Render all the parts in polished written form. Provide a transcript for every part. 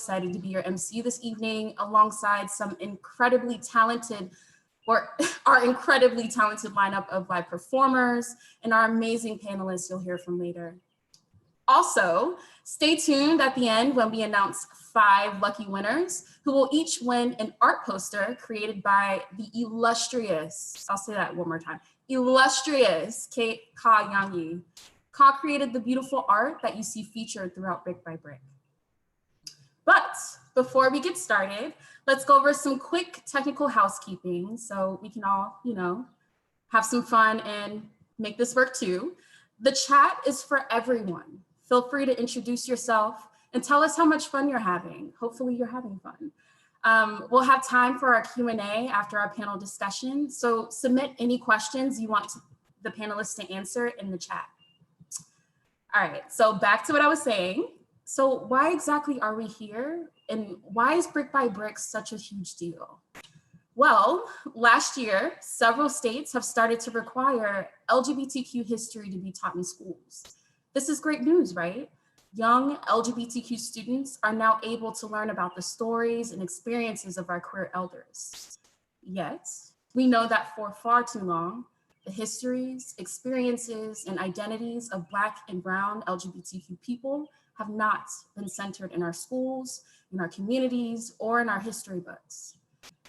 excited to be your MC this evening alongside some incredibly talented or our incredibly talented lineup of live performers and our amazing panelists you'll hear from later. Also, stay tuned at the end when we announce 5 lucky winners who will each win an art poster created by the illustrious, I'll say that one more time, illustrious Ka Yang. Ka created the beautiful art that you see featured throughout Brick by Brick. But before we get started, let's go over some quick technical housekeeping so we can all, have some fun and make this work too. The chat is for everyone. Feel free to introduce yourself and tell us how much fun you're having. Hopefully you're having fun. We'll have time for our Q&A after our panel discussion. So submit any questions you want the panelists to answer in the chat. All right, so back to what I was saying. So why exactly are we here? And why is Brick by Brick such a huge deal? Well, last year, several states have started to require LGBTQ history to be taught in schools. This is great news, right? Young LGBTQ students are now able to learn about the stories and experiences of our queer elders. Yet, we know that for far too long, the histories, experiences, and identities of Black and Brown LGBTQ people have not been centered in our schools, in our communities, or in our history books.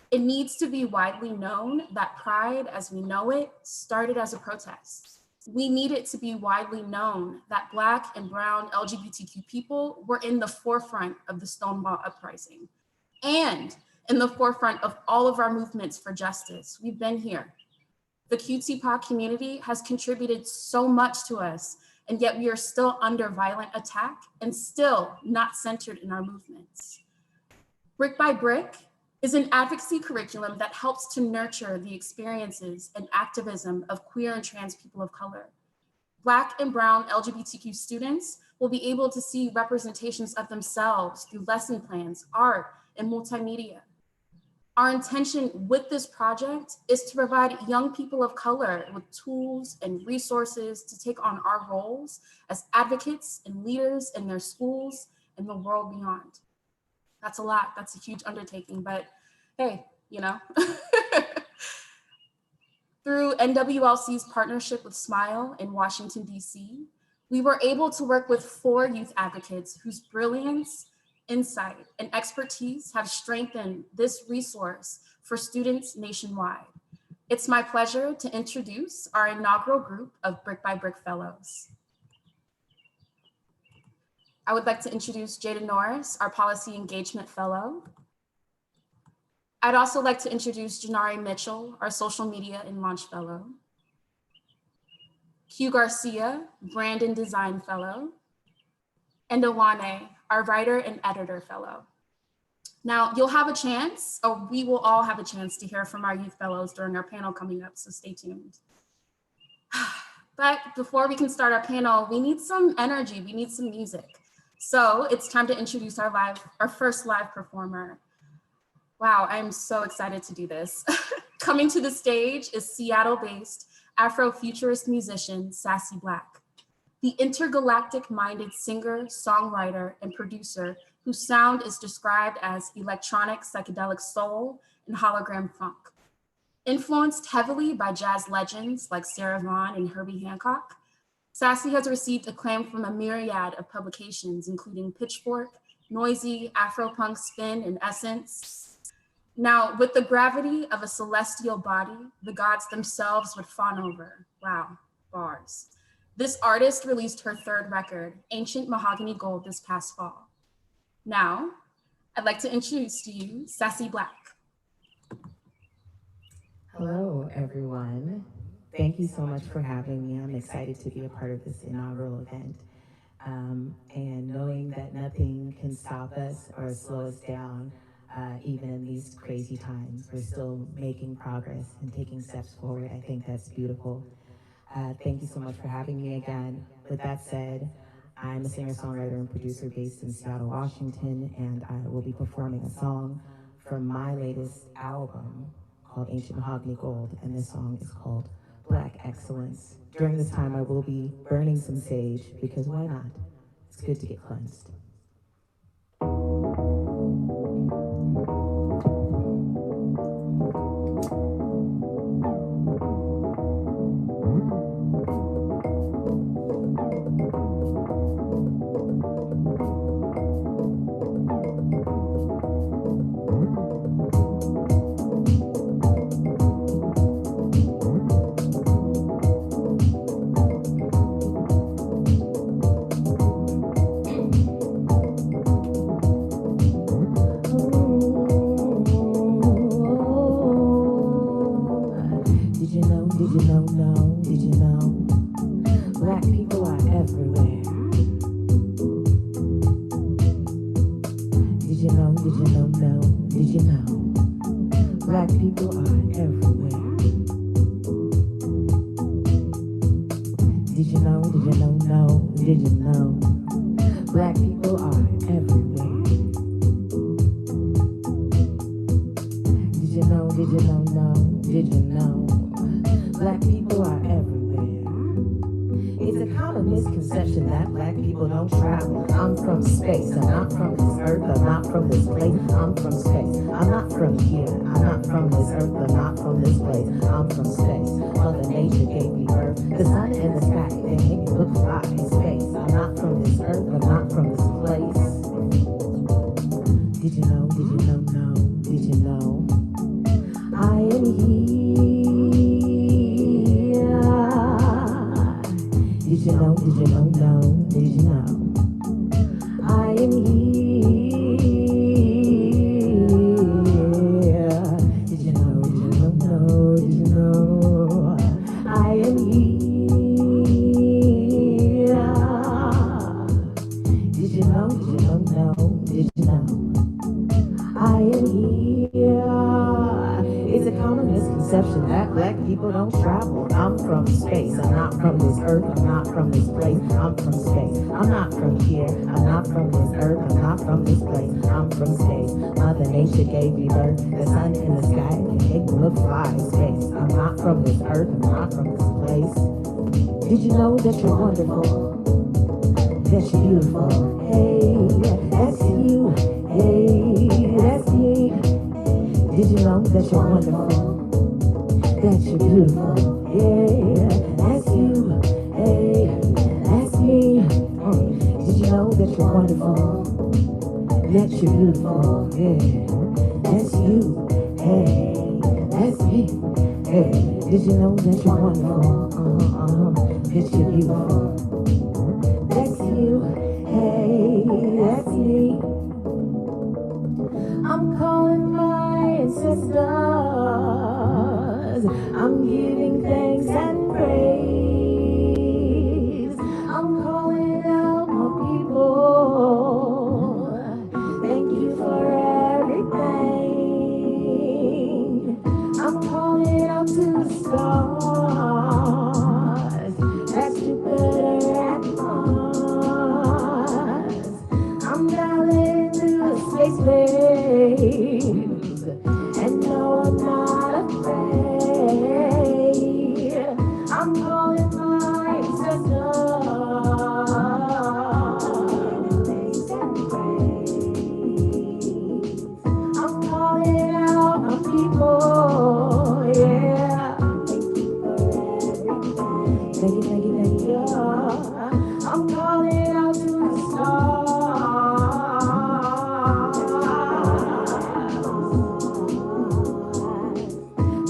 It needs to be widely known that Pride as we know it started as a protest. We need it to be widely known that Black and Brown LGBTQ people were in the forefront of the Stonewall Uprising and in the forefront of all of our movements for justice. We've been here. The QTPOC community has contributed so much to us, and yet we are still under violent attack and still not centered in our movements. Brick by Brick is an advocacy curriculum that helps to nurture the experiences and activism of queer and trans people of color. Black and Brown LGBTQ students will be able to see representations of themselves through lesson plans, art, and multimedia. Our intention with this project is to provide young people of color with tools and resources to take on our roles as advocates and leaders in their schools and the world beyond. That's a lot, that's a huge undertaking, but hey, Through NWLC's partnership with SMILE in Washington, DC, we were able to work with 4 youth advocates whose brilliance, insight, and expertise have strengthened this resource for students nationwide. It's my pleasure to introduce our inaugural group of Brick by Brick Fellows. I would like to introduce Jada Norris, our Policy Engagement Fellow. I'd also like to introduce Janari Mitchell, our Social Media and Launch Fellow. Q Garcia, Brand and Design Fellow. And Awane, our Writer and Editor Fellow. Now, you'll have a chance, or we will all have a chance to hear from our youth fellows during our panel coming up, so stay tuned. But before we can start our panel, we need some energy, we need some music. So it's time to introduce our first live performer. Wow, I'm so excited to do this. Coming to the stage is Seattle-based Afrofuturist musician, Sassy Black, the intergalactic-minded singer, songwriter, and producer whose sound is described as electronic psychedelic soul and hologram funk. Influenced heavily by jazz legends like Sarah Vaughan and Herbie Hancock, Sassy has received acclaim from a myriad of publications, including Pitchfork, Noisy, Afropunk, Spin, and Essence. Now, with the gravity of a celestial body, the gods themselves would fawn over. Wow, bars. This artist released her 3rd record, Ancient Mahogany Gold, this past fall. Now, I'd like to introduce to you Sassy Black. Hello, everyone. Thank you so much for having me. I'm excited to be a part of this inaugural event. And knowing that nothing can stop us or slow us down, even in these crazy times, we're still making progress and taking steps forward. I think that's beautiful. Thank you so much for having me again. With that said, I'm a singer-songwriter and producer based in Seattle, Washington, and I will be performing a song from my latest album called Ancient Mahogany Gold, and this song is called Black Excellence. During this time, I will be burning some sage, because why not? It's good to get cleansed. you know, did you know? Black people are everywhere. Did you know, did you know? Black people are everywhere. Did you know, did you know? Black people are everywhere. It's a common misconception that black people don't travel. I'm from space, I'm not from this earth, I'm not from this place. I'm from space, I'm not from here, I'm not from this earth, I'm not from this place. I'm from space, Mother Nature gave me birth. The sun and the sky, they make me look fly in space. I'm not from this earth, I'm not from this place. Did you know, did you know? I am here. Did you know, did you know? I am here. Did you know, did you know? I am here. Did you know, did you know? I am here. It's a common misconception that black people don't travel. I'm from space, I'm not from this earth, I'm not from this place. I'm from space, I'm not from here, I'm not from this earth, I'm not from this place. I'm from space, Mother Nature gave me birth. The sun in the sky can make me look fly in space. I'm not from this earth, I'm not from this place. Did you know that you're wonderful? That you're beautiful? Hey, that's you. Hey, that's me. Did you know that you're wonderful? That you're beautiful? Yeah, that's you. Hey, that's me. Did you know that you're wonderful? That you're beautiful? Yeah, that's you. Hey, that's me. Hey, did you know that you're wonderful? That you're beautiful? That's you. Hey, that's me. I'm calling my ancestors. I'm giving thanks and praise. I'm calling out my people. Thank you for everything. I'm calling out to the stars. That's Jupiter and Mars. I'm dialing through the space waves, and no, I'm not afraid. I'm calling my ancestors. I'm calling out my people, yeah. Thank you, thank you, thank you. I'm calling out to the stars.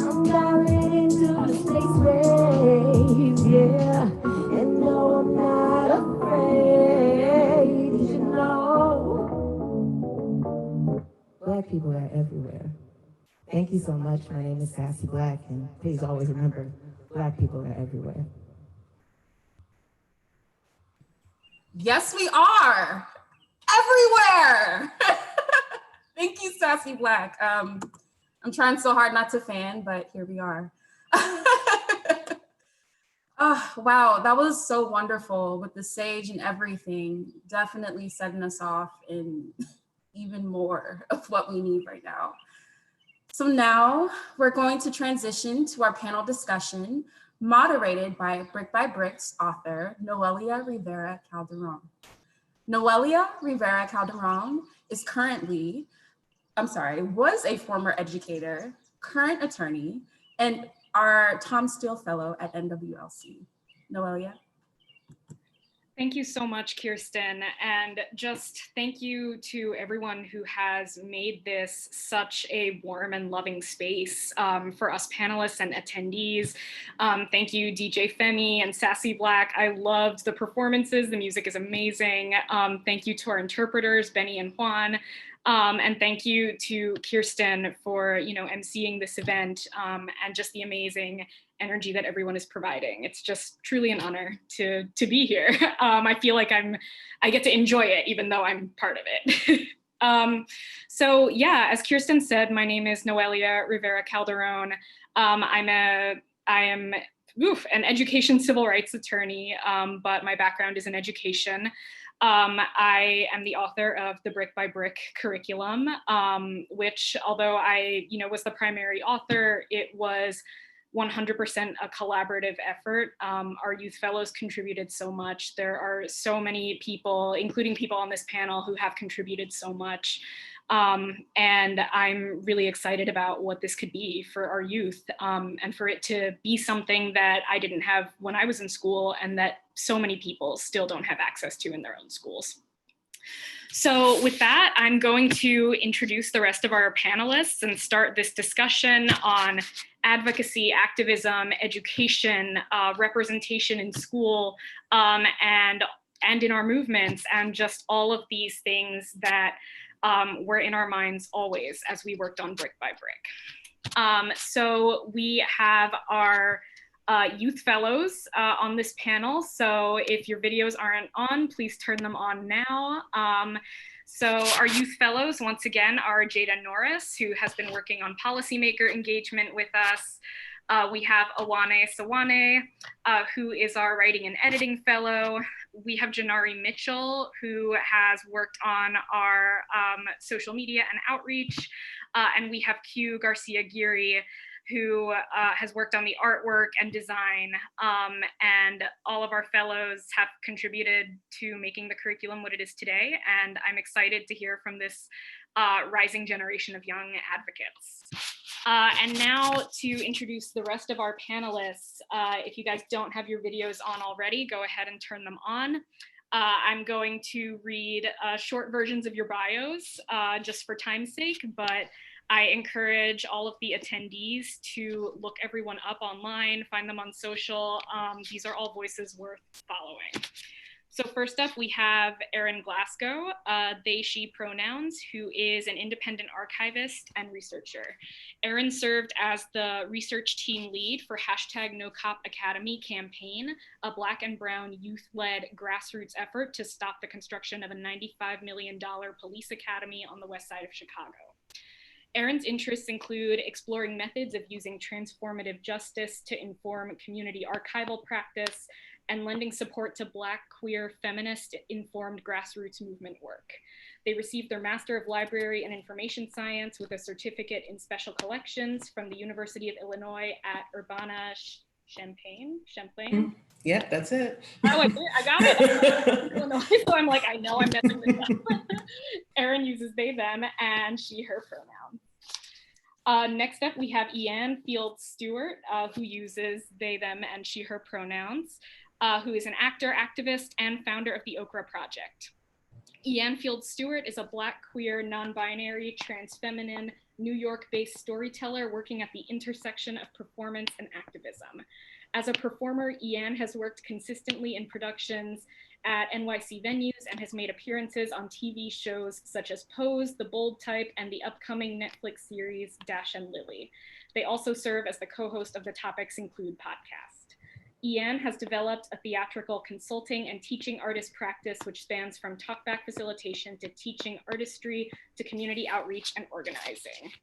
I'm diving into the space waves, yeah. And no, I'm not afraid. Did you know? Black people are everywhere. Thank you so much. My name is Sassy Black, and please always remember, black people are everywhere. Yes, we are everywhere. Thank you, Sassy Black. I'm trying so hard not to fan, but here we are. Oh, wow, that was so wonderful with the sage and everything. Definitely setting us off in even more of what we need right now. So now we're going to transition to our panel discussion, moderated by Bricks author, Noelia Rivera Calderon. Noelia Rivera Calderon was a former educator, current attorney, and our Tom Steele Fellow at NWLC. Noelia. Thank you so much, Kirsten. And just thank you to everyone who has made this such a warm and loving space for us panelists and attendees. Thank you, DJ Femi and Sassy Black. I loved the performances. The music is amazing. Thank you to our interpreters, Benny and Juan. And thank you to Kirsten for, emceeing this event and just the amazing energy that everyone is providing. It's just truly an honor to be here. I feel like I get to enjoy it even though I'm part of it. So yeah, as Kirsten said, my name is Noelia Rivera Calderon. I am an education civil rights attorney, but my background is in education. I am the author of the Brick by Brick curriculum, which, although I, was the primary author, it was 100% a collaborative effort. Our youth fellows contributed so much. There are so many people, including people on this panel, who have contributed so much. And I'm really excited about what this could be for our youth, and for it to be something that I didn't have when I was in school and that so many people still don't have access to in their own schools. So with that, I'm going to introduce the rest of our panelists and start this discussion on advocacy, activism, education, representation in school, and in our movements, and just all of these things that were in our minds always as we worked on Brick by Brick. So we have our youth fellows on this panel. So if your videos aren't on, please turn them on now. So our youth fellows, once again, are Jada Norris, who has been working on policymaker engagement with us. We have Awane Sawane, who is our writing and editing fellow. We have Janari Mitchell, who has worked on our social media and outreach. And we have Q Garcia Giri, who has worked on the artwork and design. And all of our fellows have contributed to making the curriculum what it is today. And I'm excited to hear from this rising generation of young advocates. And now to introduce the rest of our panelists. If you guys don't have your videos on already, go ahead and turn them on. I'm going to read short versions of your bios just for time's sake, but I encourage all of the attendees to look everyone up online, find them on social. These are all voices worth following. So first up, we have Erin Glasgow, they, she pronouns, who is an independent archivist and researcher. Erin served as the research team lead for #NoCopAcademy campaign, a Black and Brown youth-led grassroots effort to stop the construction of a $95 million police academy on the west side of Chicago. Erin's interests include exploring methods of using transformative justice to inform community archival practice and lending support to Black, queer, feminist-informed grassroots movement work. They received their Master of Library and Information Science with a certificate in special collections from the University of Illinois at Urbana-Champaign. Yep, that's it. Oh, I got it. Illinois, so I'm like, I know I'm messing this up. Erin uses they, them, and she, her pronouns. Next up, we have Ian Field Stewart, who uses they, them, and she, her pronouns, who is an actor, activist, and founder of the Okra Project. Ian Field Stewart is a Black, queer, non-binary, trans-feminine, New York-based storyteller working at the intersection of performance and activism. As a performer, Ian has worked consistently in productions at NYC venues and has made appearances on TV shows such as Pose, The Bold Type, and the upcoming Netflix series Dash and Lily. They also serve as the co-host of the Topics Include podcast. Ian has developed a theatrical consulting and teaching artist practice which spans from talkback facilitation to teaching artistry to community outreach and organizing.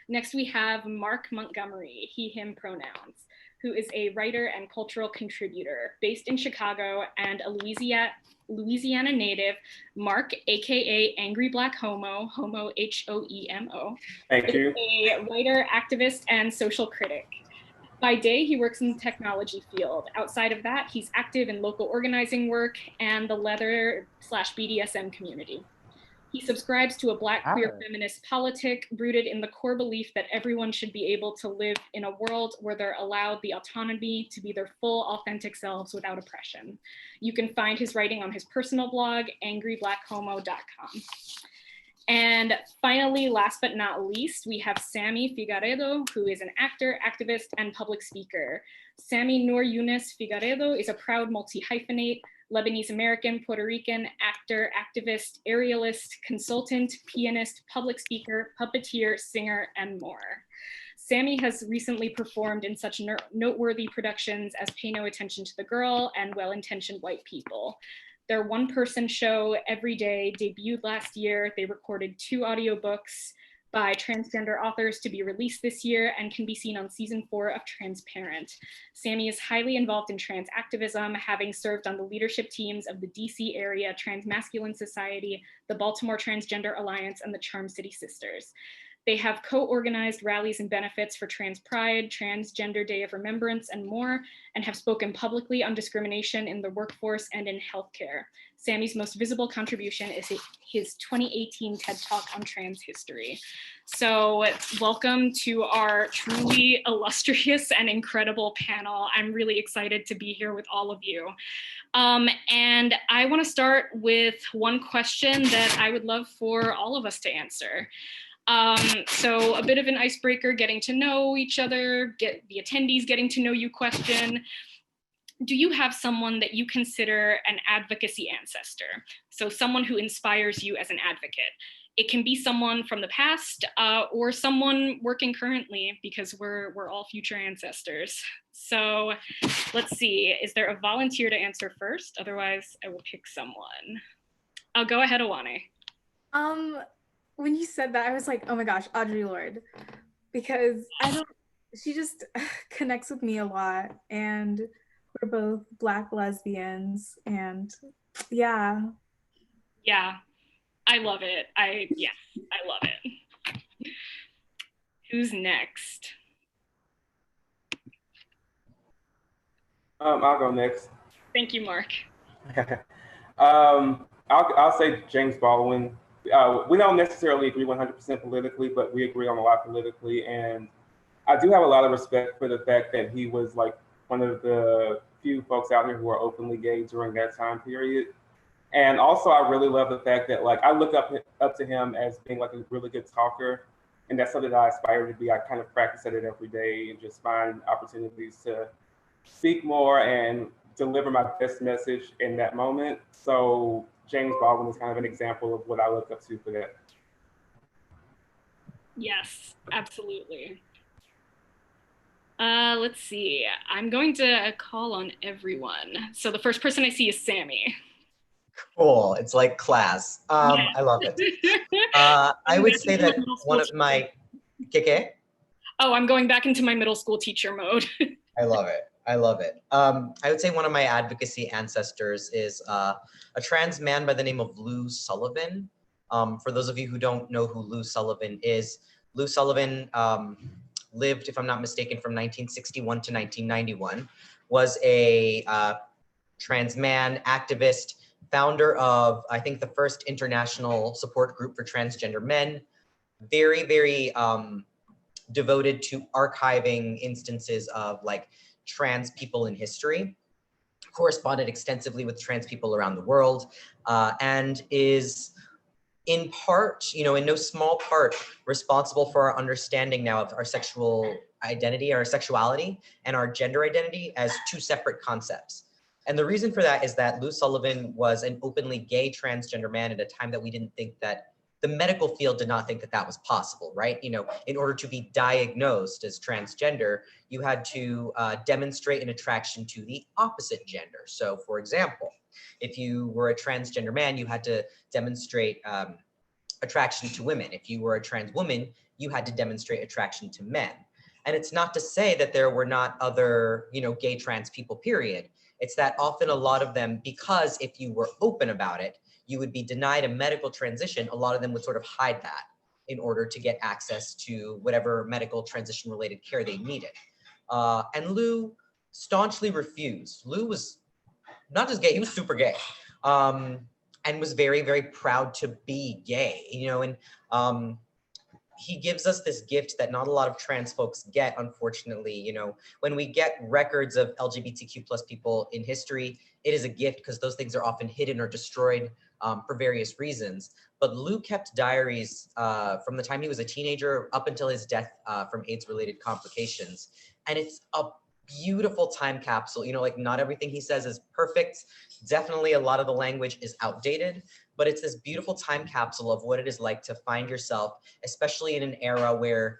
Next, we have Mark Montgomery, he, him pronouns, who is a writer and cultural contributor based in Chicago and a Louisiana native. Mark, AKA Angry Black Homo, Homo H-O-E-M-O, Thank you. a writer, activist, and social critic. By day, he works in the technology field. Outside of that, he's active in local organizing work and the leather/BDSM community. He subscribes to a Black queer feminist politic rooted in the core belief that everyone should be able to live in a world where they're allowed the autonomy to be their full, authentic selves without oppression. You can find his writing on his personal blog, angryblackhomo.com. And finally, last but not least, we have Sammy Figueredo, who is an actor, activist, and public speaker. Sammy Noor Yunus Figueredo is a proud multi-hyphenate, Lebanese-American, Puerto Rican, actor, activist, aerialist, consultant, pianist, public speaker, puppeteer, singer, and more. Sammy has recently performed in such noteworthy productions as Pay No Attention to the Girl and Well-Intentioned White People. Their one-person show, Every Day, debuted last year. They recorded 2 audiobooks by transgender authors to be released this year and can be seen on season 4 of Transparent. Sammy is highly involved in trans activism, having served on the leadership teams of the DC area Transmasculine Society, the Baltimore Transgender Alliance, and the Charm City Sisters. They have co-organized rallies and benefits for Trans Pride, Transgender Day of Remembrance, and more, and have spoken publicly on discrimination in the workforce and in healthcare. Sammy's most visible contribution is his 2018 TED Talk on trans history. So welcome to our truly illustrious and incredible panel. I'm really excited to be here with all of you. And I want to start with one question that I would love for all of us to answer. So a bit of an icebreaker, getting to know each other, get the attendees getting to know you question. Do you have someone that you consider an advocacy ancestor? So someone who inspires you as an advocate. It can be someone from the past or someone working currently, because we're all future ancestors. So let's see, is there a volunteer to answer first? Otherwise I will pick someone. I'll go ahead, Awane. When you said that, I was like, oh my gosh, Audre Lorde, because she just connects with me a lot, and we're both Black lesbians, and yeah. Yeah, I love it. I love it. Who's next? I'll go next. Thank you, Mark. I'll say James Baldwin. We don't necessarily agree 100% politically, but we agree on a lot politically. And I do have a lot of respect for the fact that he was like one of the few folks out here who are openly gay during that time period. And also I really love the fact that like I look up to him as being like a really good talker. And that's something that I aspire to be. I kind of practice at it every day and just find opportunities to speak more and deliver my best message in that moment. So James Baldwin is kind of an example of what I look up to for that. Yes, absolutely. Let's see, I'm going to call on everyone. So the first person I see is Sammy. Cool, it's like class. Yes. I love it. I would say that one of my, Kike? Oh, I'm going back into my middle school teacher mode. I love it. I love it. I would say one of my advocacy ancestors is a trans man by the name of Lou Sullivan. For those of you who don't know who Lou Sullivan is, Lou Sullivan lived, if I'm not mistaken, from 1961 to 1991, was a trans man, activist, founder of, I think, the first international support group for transgender men, very, very devoted to archiving instances of like trans people in history, corresponded extensively with trans people around the world, and is in part, you know, in no small part, responsible for our understanding now of our sexual identity, our sexuality, and our gender identity as 2 separate concepts. And the reason for that is that Lou Sullivan was an openly gay transgender man at a time that we didn't think that the medical field did not think that that was possible, right? You know, in order to be diagnosed as transgender, you had to demonstrate an attraction to the opposite gender. So for example, if you were a transgender man, you had to demonstrate attraction to women. If you were a trans woman, you had to demonstrate attraction to men. And it's not to say that there were not other, you know, gay trans people, period. It's that often a lot of them, because if you were open about it, you would be denied a medical transition. A lot of them would sort of hide that in order to get access to whatever medical transition related care they needed. And Lou staunchly refused. Lou was not just gay, he was super gay. And was very, very proud to be gay, you know, and he gives us this gift that not a lot of trans folks get, unfortunately. You know, when we get records of LGBTQ plus people in history, it is a gift because those things are often hidden or destroyed for various reasons. But Lou kept diaries from the time he was a teenager up until his death from AIDS-related complications. And it's a beautiful time capsule. You know, like not everything he says is perfect. Definitely a lot of the language is outdated, but it's this beautiful time capsule of what it is like to find yourself, especially in an era where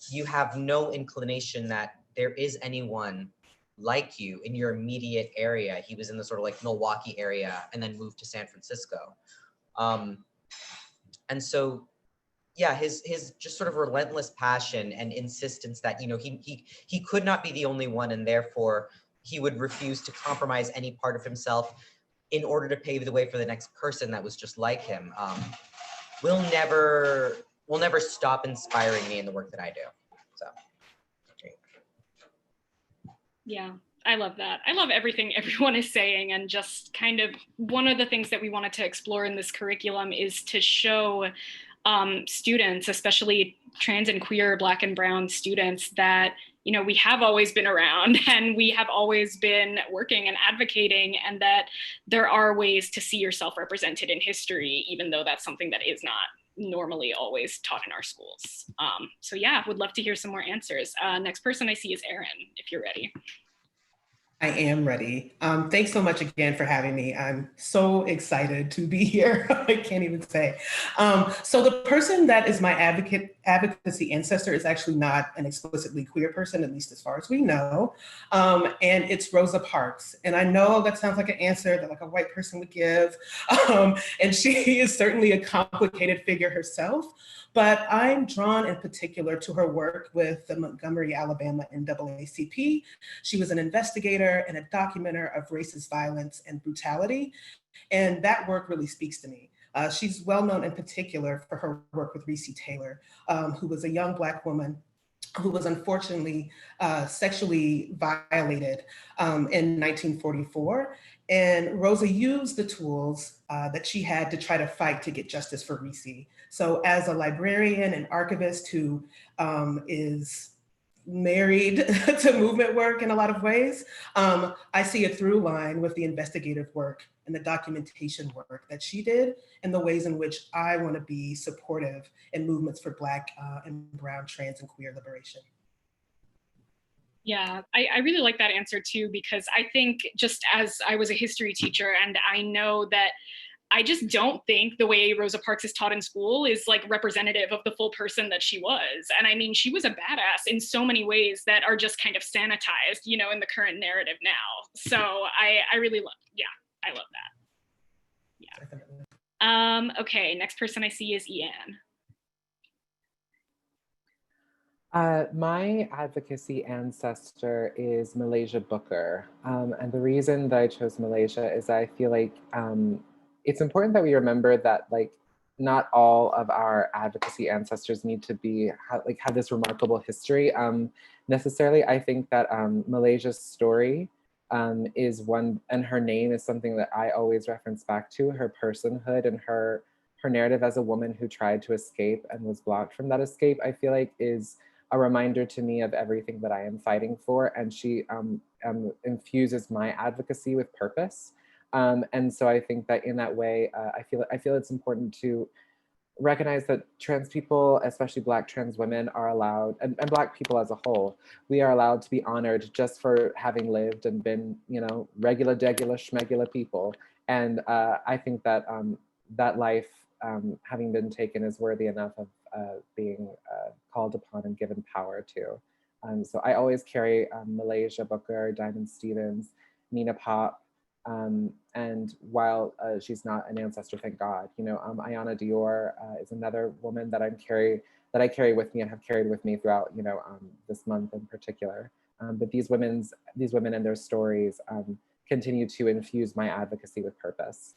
you have no inclination that there is anyone like you in your immediate area. He was in the sort of like Milwaukee area and then moved to San Francisco. And so, yeah, his just sort of relentless passion and insistence that, you know, he could not be the only one, and therefore he would refuse to compromise any part of himself in order to pave the way for the next person that was just like him. Will never stop inspiring me in the work that I do. So. Yeah, I love that. I love everything everyone is saying, and just kind of one of the things that we wanted to explore in this curriculum is to show students, especially trans and queer, Black and brown students, that, you know, we have always been around and we have always been working and advocating, and that there are ways to see yourself represented in history, even though that's something that is not normally always taught in our schools. So yeah, would love to hear some more answers. Next person I see is Erin, if you're ready. I am ready. Thanks so much again for having me. I'm so excited to be here. I can't even say. So the person that is my advocacy ancestor is actually not an explicitly queer person, at least as far as we know. And it's Rosa Parks. And I know that sounds like an answer that like a white person would give. And she is certainly a complicated figure herself. But I'm drawn in particular to her work with the Montgomery, Alabama NAACP. She was an investigator and a documenter of racist violence and brutality. And that work really speaks to me. She's well known in particular for her work with Recy Taylor, who was a young Black woman who was unfortunately sexually violated in 1944. And Rosa used the tools that she had to try to fight to get justice for Recy. So as a librarian and archivist who is married to movement work in a lot of ways, I see a through line with the investigative work and the documentation work that she did, and the ways in which I want to be supportive in movements for Black and brown, trans, and queer liberation. Yeah, I really like that answer too, because I think, just as I was a history teacher, and I know that I just don't think the way Rosa Parks is taught in school is like representative of the full person that she was. And I mean, she was a badass in so many ways that are just kind of sanitized, you know, in the current narrative now. So I really love, yeah, I love that. Yeah. Okay, next person I see is Ian. My advocacy ancestor is Malaysia Booker. And the reason that I chose Malaysia is I feel like it's important that we remember that like not all of our advocacy ancestors need to be have this remarkable history. Necessarily, I think that Malaysia's story is one, and her name is something that I always reference back to, her personhood and her narrative as a woman who tried to escape and was blocked from that escape, I feel like is a reminder to me of everything that I am fighting for. And she infuses my advocacy with purpose. And so I think that in that way, I feel it's important to recognize that trans people, especially Black trans women, are allowed, and Black people as a whole, we are allowed to be honored just for having lived and been, you know, regular, degular, schmegular people. And I think that that life, having been taken, is worthy enough of being called upon and given power to. So I always carry Malaysia Booker, Diamond Stevens, Nina Pop, and while she's not an ancestor, thank God, you know, Ayanna Dior is another woman that I carry with me and have carried with me throughout, you know, this month in particular. But these women and their stories continue to infuse my advocacy with purpose.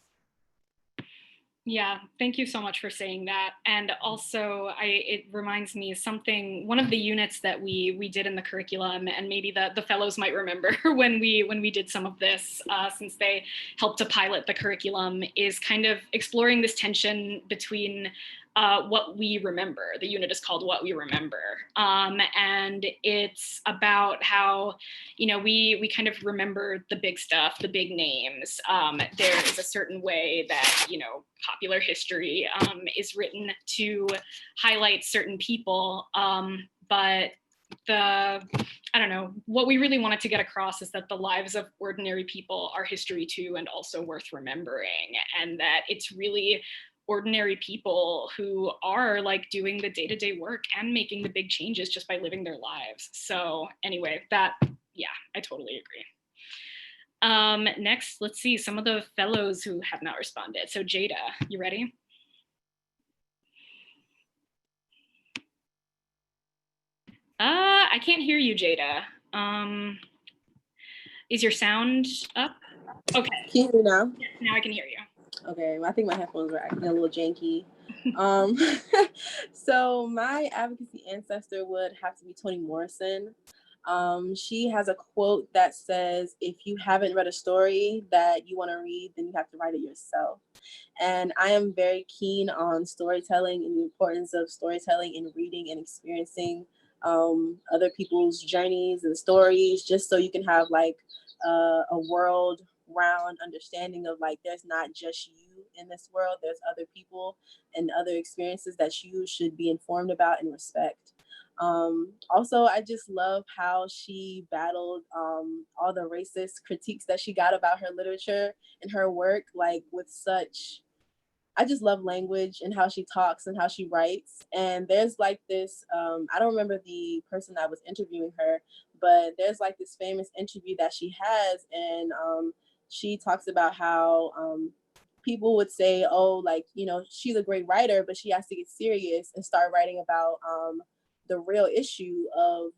Yeah, thank you so much for saying that. And also, it reminds me of something, one of the units that we did in the curriculum, and maybe the fellows might remember when we did some of this, since they helped to pilot the curriculum, is kind of exploring this tension between what we remember. The unit is called What We Remember. And it's about how, you know, we kind of remember the big stuff, the big names. There is a certain way that, you know, popular history is written to highlight certain people. But I don't know, what we really wanted to get across is that the lives of ordinary people are history too, and also worth remembering. And that it's really ordinary people who are like doing the day-to-day work and making the big changes just by living their lives. So anyway, that yeah, I totally agree. Next, let's see some of the fellows who have not responded. So Jada, you ready? I can't hear you, Jada. Is your sound up? Okay. Can you hear me now? Yes, now I can hear you. Okay, I think my headphones were acting a little janky. So my advocacy ancestor would have to be Toni Morrison. She has a quote that says, if you haven't read a story that you want to read, then you have to write it yourself. And I am very keen on storytelling and the importance of storytelling and reading and experiencing other people's journeys and stories, just so you can have like a world round understanding of like, there's not just you in this world, there's other people and other experiences that you should be informed about and respect. Also, I just love how she battled all the racist critiques that she got about her literature and her work, like with such, I just love language and how she talks and how she writes. And there's like this, I don't remember the person that was interviewing her, but there's like this famous interview that she has. And she talks about how people would say, oh, like, you know, she's a great writer, but she has to get serious and start writing about the real issue of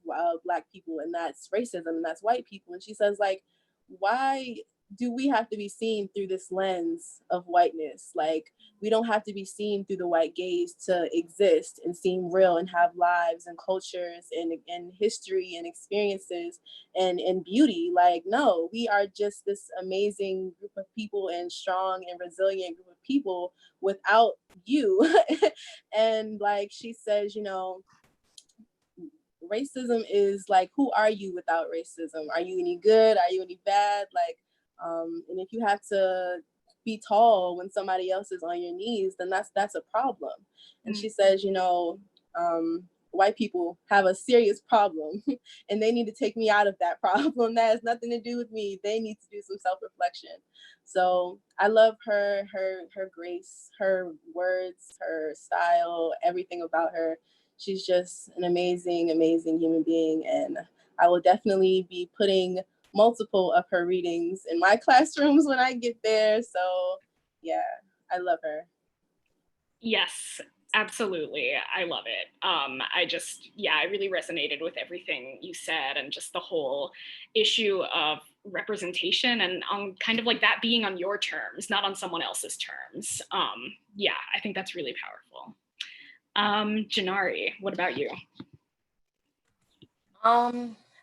Black people, and that's racism, and that's white people. And she says, like, why do we have to be seen through this lens of whiteness? Like, we don't have to be seen through the white gaze to exist and seem real and have lives and cultures and history and experiences and beauty. Like, no, we are just this amazing group of people and strong and resilient group of people without you. And like she says, you know, racism is like, who are you without racism? Are you any good? Are you any bad? Like, and if you have to be tall when somebody else is on your knees, then that's a problem. And she says, you know, white people have a serious problem and they need to take me out of that problem. That has nothing to do with me. They need to do some self-reflection. So I love her grace, her words, her style, everything about her. She's just an amazing, amazing human being. And I will definitely be putting multiple of her readings in my classrooms when I get there. So yeah, I love her. Yes, absolutely. I love it. I really resonated with everything you said, and just the whole issue of representation and on kind of like that being on your terms, not on someone else's terms. I think that's really powerful. Janari, what about you?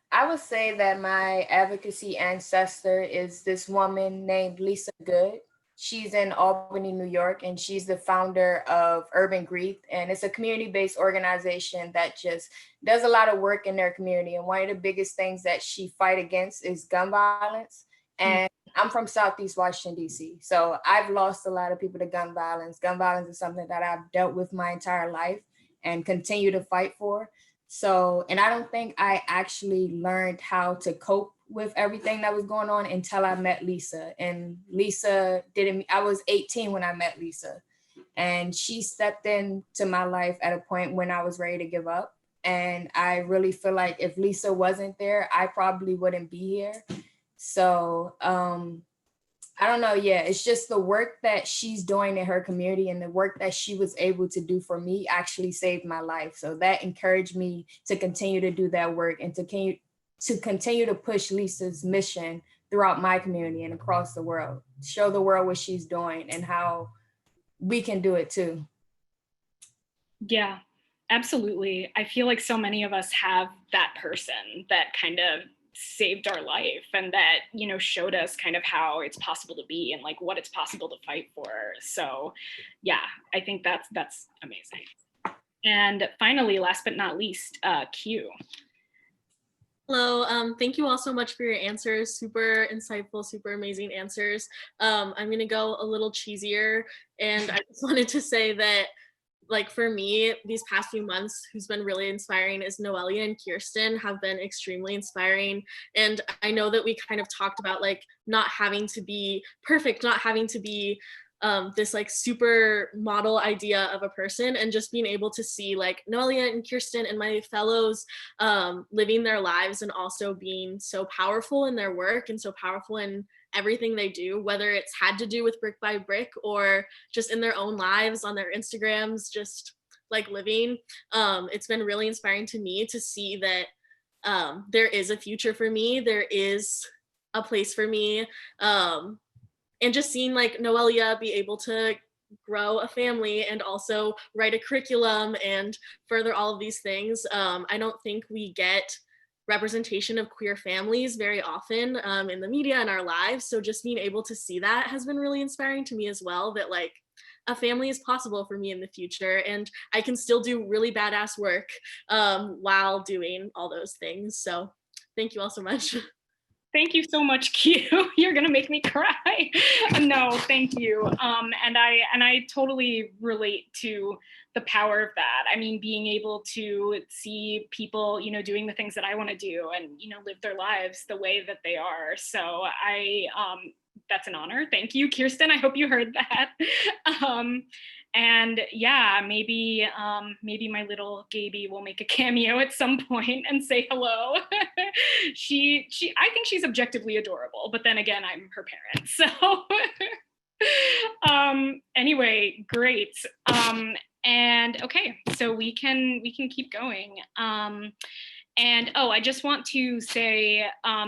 I would say that my advocacy ancestor is this woman named Lisa Good. She's in Albany, New York, and she's the founder of Urban Grief. And it's a community-based organization that just does a lot of work in their community. And one of the biggest things that she fight against is gun violence. And I'm from Southeast Washington, DC. So I've lost a lot of people to gun violence. Gun violence is something that I've dealt with my entire life and continue to fight for. So, and I don't think I actually learned how to cope with everything that was going on until I met Lisa. And Lisa I was 18 when I met Lisa. And she stepped into my life at a point when I was ready to give up. And I really feel like if Lisa wasn't there, I probably wouldn't be here. So, I don't know. Yeah, it's just the work that she's doing in her community and the work that she was able to do for me actually saved my life. So that encouraged me to continue to do that work and to continue to push Lisa's mission throughout my community and across the world, show the world what she's doing and how we can do it too. Yeah, absolutely. I feel like so many of us have that person that kind of saved our life and that, you know, showed us kind of how it's possible to be and like what it's possible to fight for. So yeah, I think that's amazing. And finally, last but not least, Q. Hello, thank you all so much for your answers. Super insightful, super amazing answers. I'm gonna go a little cheesier, and I just wanted to say that, like, for me, these past few months, who's been really inspiring is Noelia and Kirsten have been extremely inspiring. And I know that we kind of talked about like not having to be perfect, not having to be this like super model idea of a person, and just being able to see like Noelia and Kirsten and my fellows living their lives and also being so powerful in their work and so powerful in everything they do, whether it's had to do with Brick by Brick or just in their own lives on their Instagrams, just like living. It's been really inspiring to me to see that there is a future for me, there is a place for me, and just seeing like Noelia be able to grow a family and also write a curriculum and further all of these things. I don't think we get representation of queer families very often in the media and our lives. So just being able to see that has been really inspiring to me as well, that like a family is possible for me in the future and I can still do really badass work while doing all those things. So thank you all so much. Thank you so much, Q. You're gonna make me cry. No, thank you. And I totally relate to the power of that. I mean, being able to see people, you know, doing the things that I want to do and, you know, live their lives the way that they are. So that's an honor. Thank you, Kirsten. I hope you heard that. And yeah, maybe my little Gaby will make a cameo at some point and say hello. I think she's objectively adorable, but then again, I'm her parent. So anyway, great. And okay, so we can keep going. And oh, I just want to say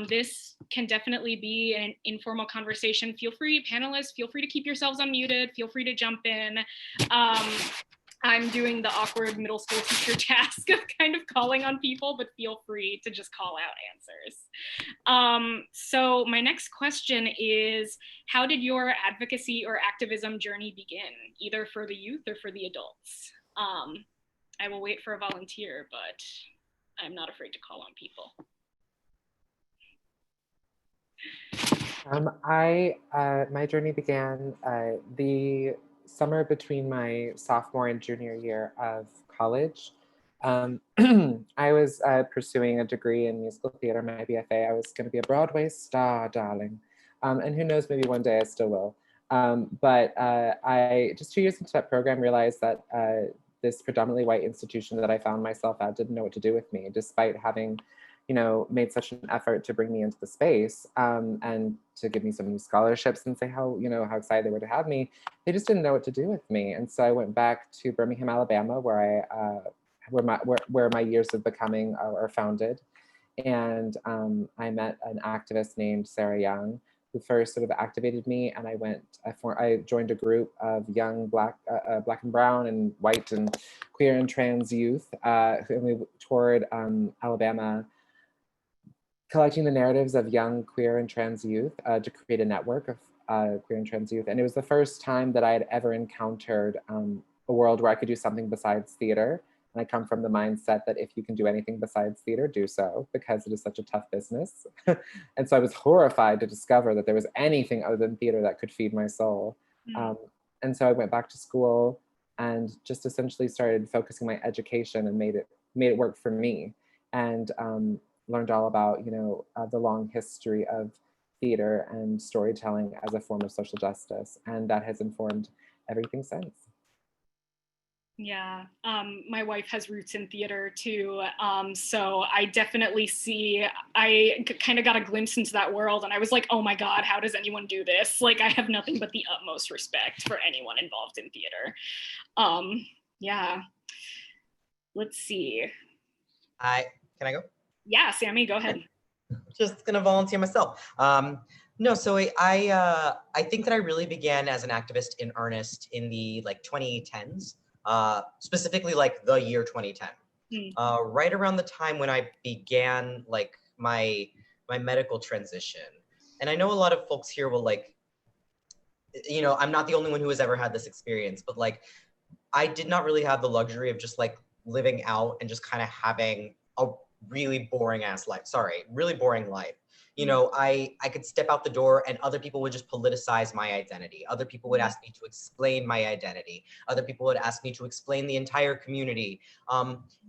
this can definitely be an informal conversation. Feel free, panelists, feel free to keep yourselves unmuted. Feel free to jump in. I'm doing the awkward middle school teacher task of kind of calling on people, but feel free to just call out answers. So my next question is, how did your advocacy or activism journey begin, either for the youth or for the adults? I will wait for a volunteer, but I'm not afraid to call on people. My journey began the summer between my sophomore and junior year of college. I was pursuing a degree in musical theater, my BFA. I was going to be a Broadway star, darling. And who knows, maybe one day I still will. But I, just 2 years into that program, realized that this predominantly white institution that I found myself at didn't know what to do with me, despite having, you know, made such an effort to bring me into the space and to give me so many scholarships and say how, you know, how excited they were to have me. They just didn't know what to do with me. And so I went back to Birmingham, Alabama, where where my years of becoming are founded. And I met an activist named Sarah Young, who first sort of activated me, and I joined a group of young Black and brown and white and queer and trans youth, and we toured Alabama, collecting the narratives of young queer and trans youth to create a network of queer and trans youth. And it was the first time that I had ever encountered a world where I could do something besides theater. And I come from the mindset that if you can do anything besides theater, do so, because it is such a tough business. And so I was horrified to discover that there was anything other than theater that could feed my soul. And so I went back to school and just essentially started focusing my education and made it work for me. And learned all about, you know, the long history of theater and storytelling as a form of social justice. And that has informed everything since. Yeah, my wife has roots in theater too. So I definitely see, I kind of got a glimpse into that world and I was like, oh my God, how does anyone do this? Like, I have nothing but the utmost respect for anyone involved in theater. Yeah, let's see. Can I go? Yeah, Sammy, go ahead. Just gonna volunteer myself. No, so I think that I really began as an activist in earnest in the 2010s. Specifically like the year 2010, right around the time when I began like my medical transition. And I know a lot of folks here will you know, I'm not the only one who has ever had this experience, but like, I did not really have the luxury of just like living out and just kind of having a really boring life. You know, I could step out the door and other people would just politicize my identity. Other people would ask me to explain my identity. Other people would ask me to explain the entire community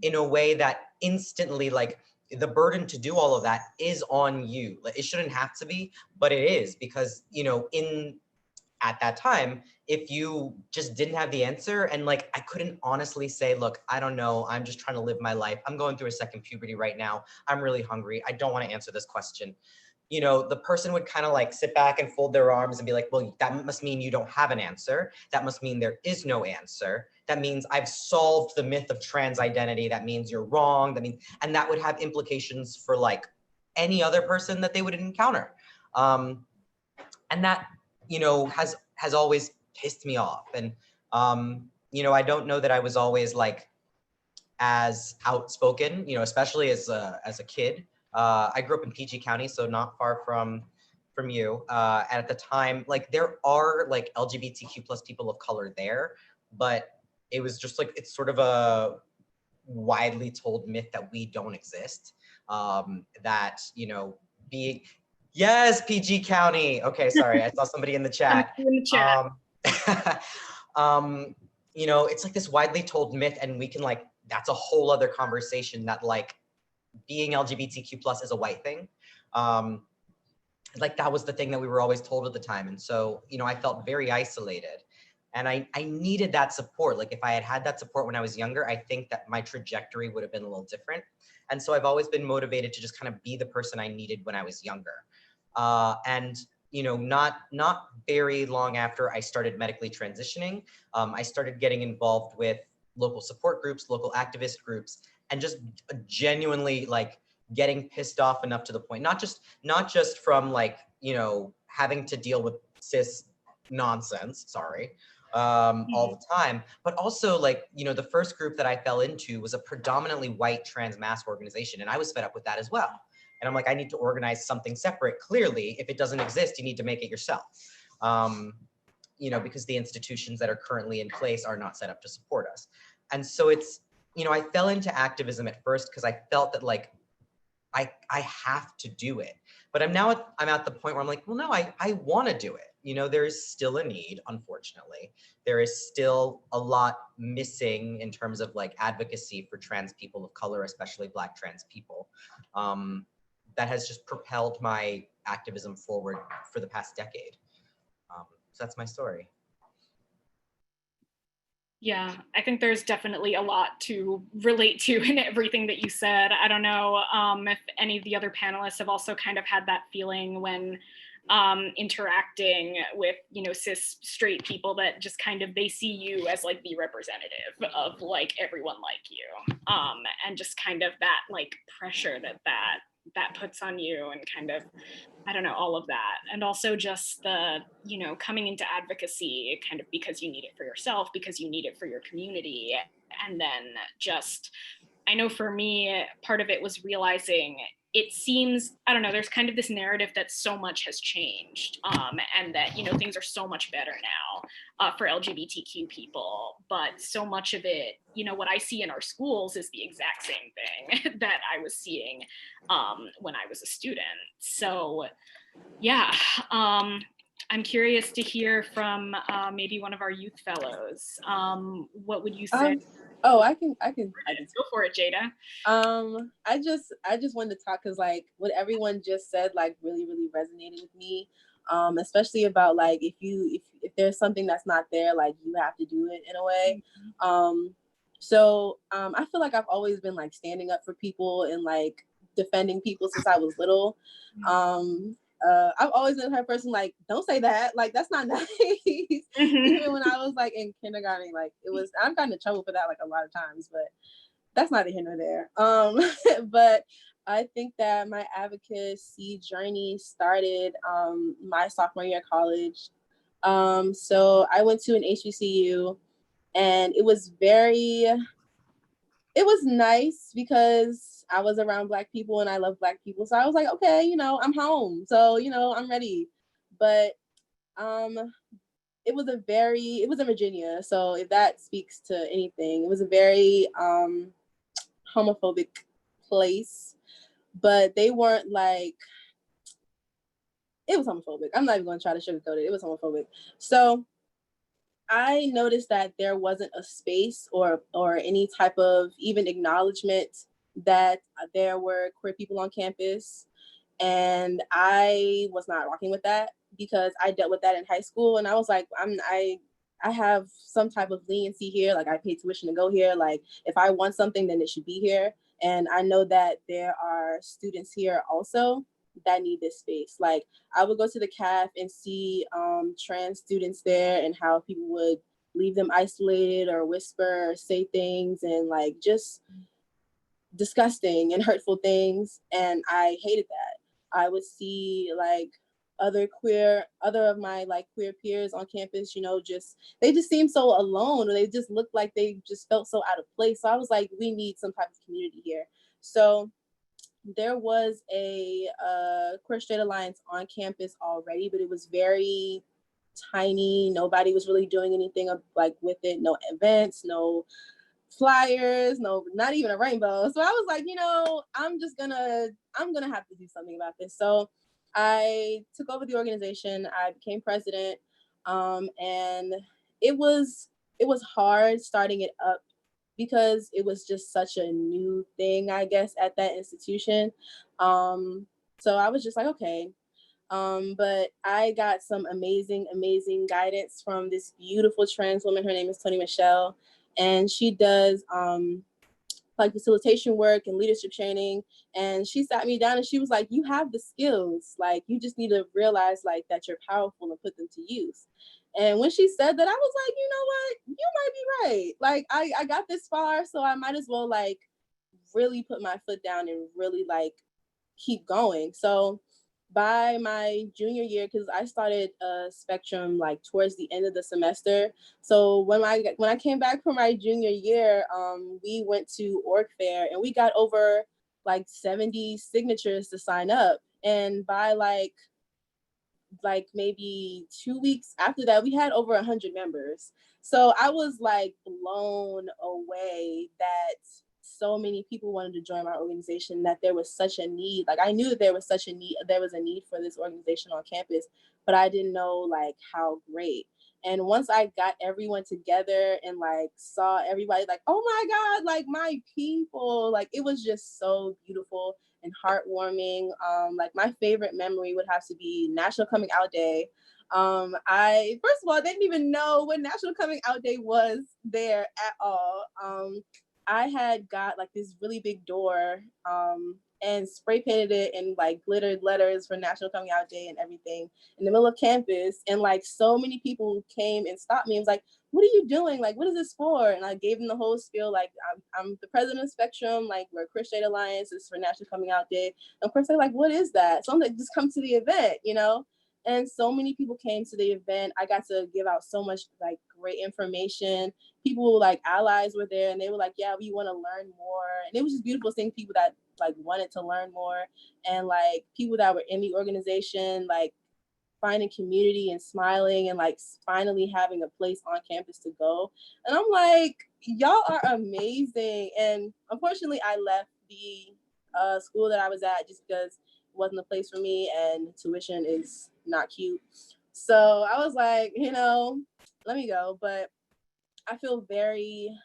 in a way that instantly, like, the burden to do all of that is on you. Like, it shouldn't have to be, but it is, because, you know, at that time, if you just didn't have the answer, and like I couldn't honestly say, look, I don't know, I'm just trying to live my life. I'm going through a second puberty right now. I'm really hungry. I don't want to answer this question. You know, the person would kind of like sit back and fold their arms and be like, well, that must mean you don't have an answer. That must mean there is no answer. That means I've solved the myth of trans identity. That means you're wrong. That means, and that would have implications for like any other person that they would encounter. And that, you know, has always pissed me off. And, you know, I don't know that I was always like as outspoken, you know, especially as a kid. I grew up in PG County, so not far from you. And at the time, like there are like LGBTQ plus people of color there, but it was just like, it's sort of a widely told myth that we don't exist. That, you know, being, yes, PG County. Okay, sorry, I saw somebody in the chat. In the chat. You know, it's like this widely told myth, and we can like, that's a whole other conversation, that like being LGBTQ plus is a white thing. Like that was the thing that we were always told at the time. And so, you know, I felt very isolated, and I needed that support. Like if I had had that support when I was younger, I think that my trajectory would have been a little different. And so I've always been motivated to just kind of be the person I needed when I was younger. And you know, not very long after I started medically transitioning, I started getting involved with local support groups, local activist groups, and just genuinely like getting pissed off enough to the point, not just from like, you know, having to deal with cis nonsense, sorry, all the time, but also like, you know, the first group that I fell into was a predominantly white trans mass organization, and I was fed up with that as well. And I'm like, I need to organize something separate. Clearly, if it doesn't exist, you need to make it yourself. You know, because the institutions that are currently in place are not set up to support us. And so it's, you know, I fell into activism at first because I felt that like, I have to do it. But I'm at the point where I'm like, well, no, I want to do it. You know, there is still a need, unfortunately. There is still a lot missing in terms of like advocacy for trans people of color, especially Black trans people. That has just propelled my activism forward for the past decade. So that's my story. Yeah, I think there's definitely a lot to relate to in everything that you said. I don't know if any of the other panelists have also kind of had that feeling when interacting with, you know, cis straight people, that just kind of, they see you as like the representative of like everyone like you, and just kind of that like pressure that puts on you, and kind of, I don't know, all of that. And also just the, you know, coming into advocacy kind of because you need it for yourself, because you need it for your community. And then just, I know for me, part of it was realizing, it seems, I don't know, there's kind of this narrative that so much has changed, and that, you know, things are so much better now for LGBTQ people, but so much of it, you know, what I see in our schools is the exact same thing that I was seeing when I was a student. So yeah, I'm curious to hear from maybe one of our youth fellows. What would you say? I can Go for it, Jada. I just wanted to talk because like what everyone just said like really resonated with me, especially about like if there's something that's not there, like you have to do it in a way. So I feel like I've always been like standing up for people and like defending people since I was little. I've always been the type of person like, don't say that, like that's not nice. Even when I was like in kindergarten, like it was, I've gotten in trouble for that like a lot of times, but that's not here nor there. But I think that my advocacy journey started my sophomore year of college. So I went to an HBCU, and it was nice because I was around Black people and I love Black people. So I was like, okay, you know, I'm home. So, you know, I'm ready. But it was in Virginia. So if that speaks to anything, it was a very homophobic place, but they weren't like, it was homophobic. I'm not even going to try to sugarcoat it. It was homophobic. So I noticed that there wasn't a space or any type of even acknowledgement that there were queer people on campus. And I was not rocking with that because I dealt with that in high school. And I was like, I have some type of leniency here. Like I pay tuition to go here. Like if I want something, then it should be here. And I know that there are students here also that need this space. Like I would go to the CAF and see trans students there and how people would leave them isolated or whisper or say things and like just disgusting and hurtful things. And I hated that. I would see like other of my like queer peers on campus, you know, they just seemed so alone, or they just looked like they just felt so out of place. So I was like, we need some type of community here. So there was a Queer Straight Alliance on campus already, but it was very tiny. Nobody was really doing anything like with it. No events, no flyers, no, not even a rainbow. So I was like, you know, I'm gonna have to do something about this. So I took over the organization. I became president, and it was hard starting it up because it was just such a new thing, I guess, at that institution. So I was just like, okay. But I got some amazing, amazing guidance from this beautiful trans woman. Her name is Tony Michelle, and she does like facilitation work and leadership training. And she sat me down and she was like, you have the skills. Like, you just need to realize like that you're powerful and put them to use. And when she said that, I was like, you know what? You might be right. Like, I got this far, so I might as well like really put my foot down and really like keep going. So by my junior year, because I started Spectrum like towards the end of the semester. So when I came back for my junior year, we went to Org Fair and we got over like 70 signatures to sign up. And by like maybe 2 weeks after that, we had over 100 members. So I was like blown away that so many people wanted to join my organization, that there was such a need. Like I knew that there was a need for this organization on campus, but I didn't know like how great. And once I got everyone together and like saw everybody like, oh my God, like my people, like it was just so beautiful and heartwarming. Like my favorite memory would have to be National Coming Out Day. I first of all didn't even know what National Coming Out Day was there at all. I had got like this really big door and spray painted it in like glittered letters for National Coming Out Day and everything in the middle of campus. And like so many people came and stopped me and was like, what are you doing? Like, what is this for? And I gave them the whole spiel. Like, I'm the president of Spectrum. Like, we're a Queer Straight Alliance. It's for National Coming Out Day. And of course, they're like, what is that? So I'm like, just come to the event, you know? And so many people came to the event. I got to give out so much like great information. People like allies were there and they were like, yeah, we want to learn more. And it was just beautiful seeing people that like wanted to learn more, and like people that were in the organization, like finding community and smiling and like finally having a place on campus to go. And I'm like, y'all are amazing. And unfortunately, I left the school that I was at just because it wasn't a place for me and tuition is not cute. So I was like, you know, let me go. But I feel very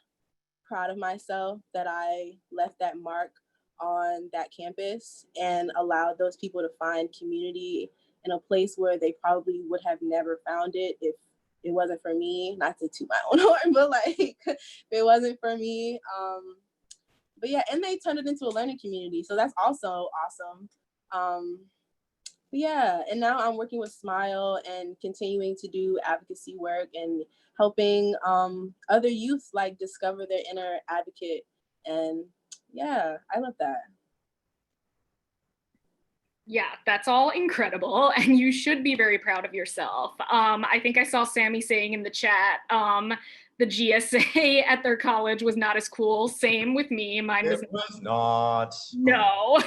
proud of myself that I left that mark on that campus and allowed those people to find community in a place where they probably would have never found it if it wasn't for me. Not to toot my own horn, but like if it wasn't for me. But yeah, and they turned it into a learning community. So that's also awesome. But yeah, and now I'm working with Smile and continuing to do advocacy work and helping other youth like discover their inner advocate. And yeah, I love that. Yeah, that's all incredible, and you should be very proud of yourself. I think I saw Sammy saying in the chat, the GSA at their college was not as cool. Same with me. Mine was not. No.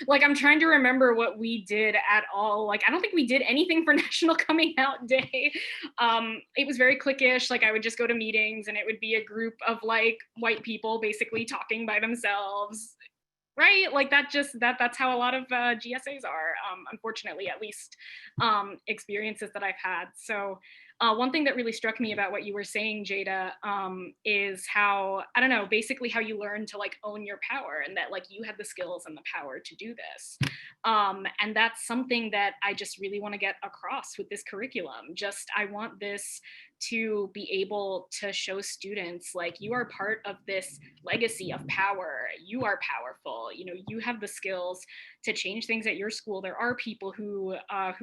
Like, I'm trying to remember what we did at all. Like, I don't think we did anything for National Coming Out Day. It was very cliquish. Like, I would just go to meetings and it would be a group of like white people basically talking by themselves. Right? Like that's how a lot of GSAs are, unfortunately, at least experiences that I've had. So one thing that really struck me about what you were saying, Jada, is how, I don't know, basically how you learn to like own your power and that like you had the skills and the power to do this. And that's something that I just really want to get across with this curriculum. Just, I want this to be able to show students like, you are part of this legacy of power. You are powerful. You know, you have the skills to change things at your school. There are people who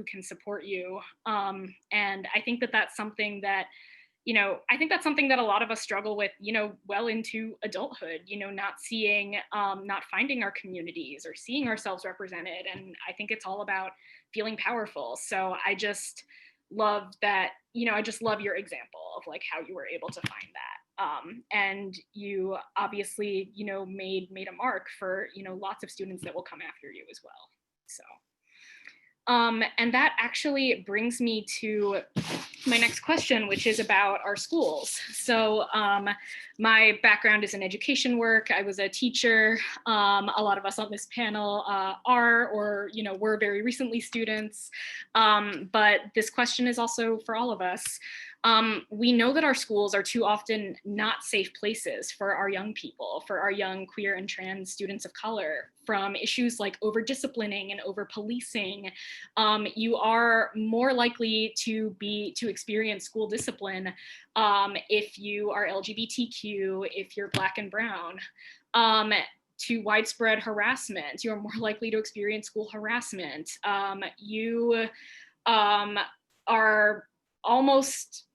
can support you. And I think that that's something that, you know, I think that's something that a lot of us struggle with, you know, well into adulthood, you know, not seeing, not finding our communities or seeing ourselves represented. And I think it's all about feeling powerful. So I just love that, you know, I just love your example of like how you were able to find that. And you obviously, you know, made a mark for, you know, lots of students that will come after you as well. So. And that actually brings me to my next question, which is about our schools. So my background is in education work. I was a teacher. A lot of us on this panel are, or, you know, were very recently students. But this question is also for all of us. We know that our schools are too often not safe places for our young people, for our young queer and trans students of color, from issues like over-disciplining and over-policing. You are more likely to experience school discipline if you are LGBTQ, if you're Black and brown. To widespread harassment, you're more likely to experience school harassment. You are almost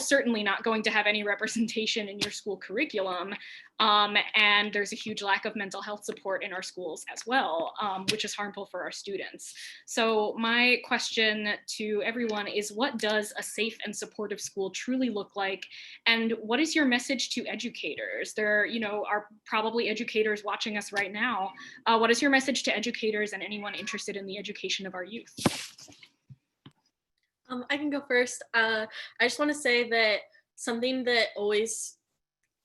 certainly not going to have any representation in your school curriculum. And there's a huge lack of mental health support in our schools as well, which is harmful for our students. So my question to everyone is, what does a safe and supportive school truly look like? And what is your message to educators? There, you know, are probably educators watching us right now. What is your message to educators and anyone interested in the education of our youth? I can go first. I just want to say that something that always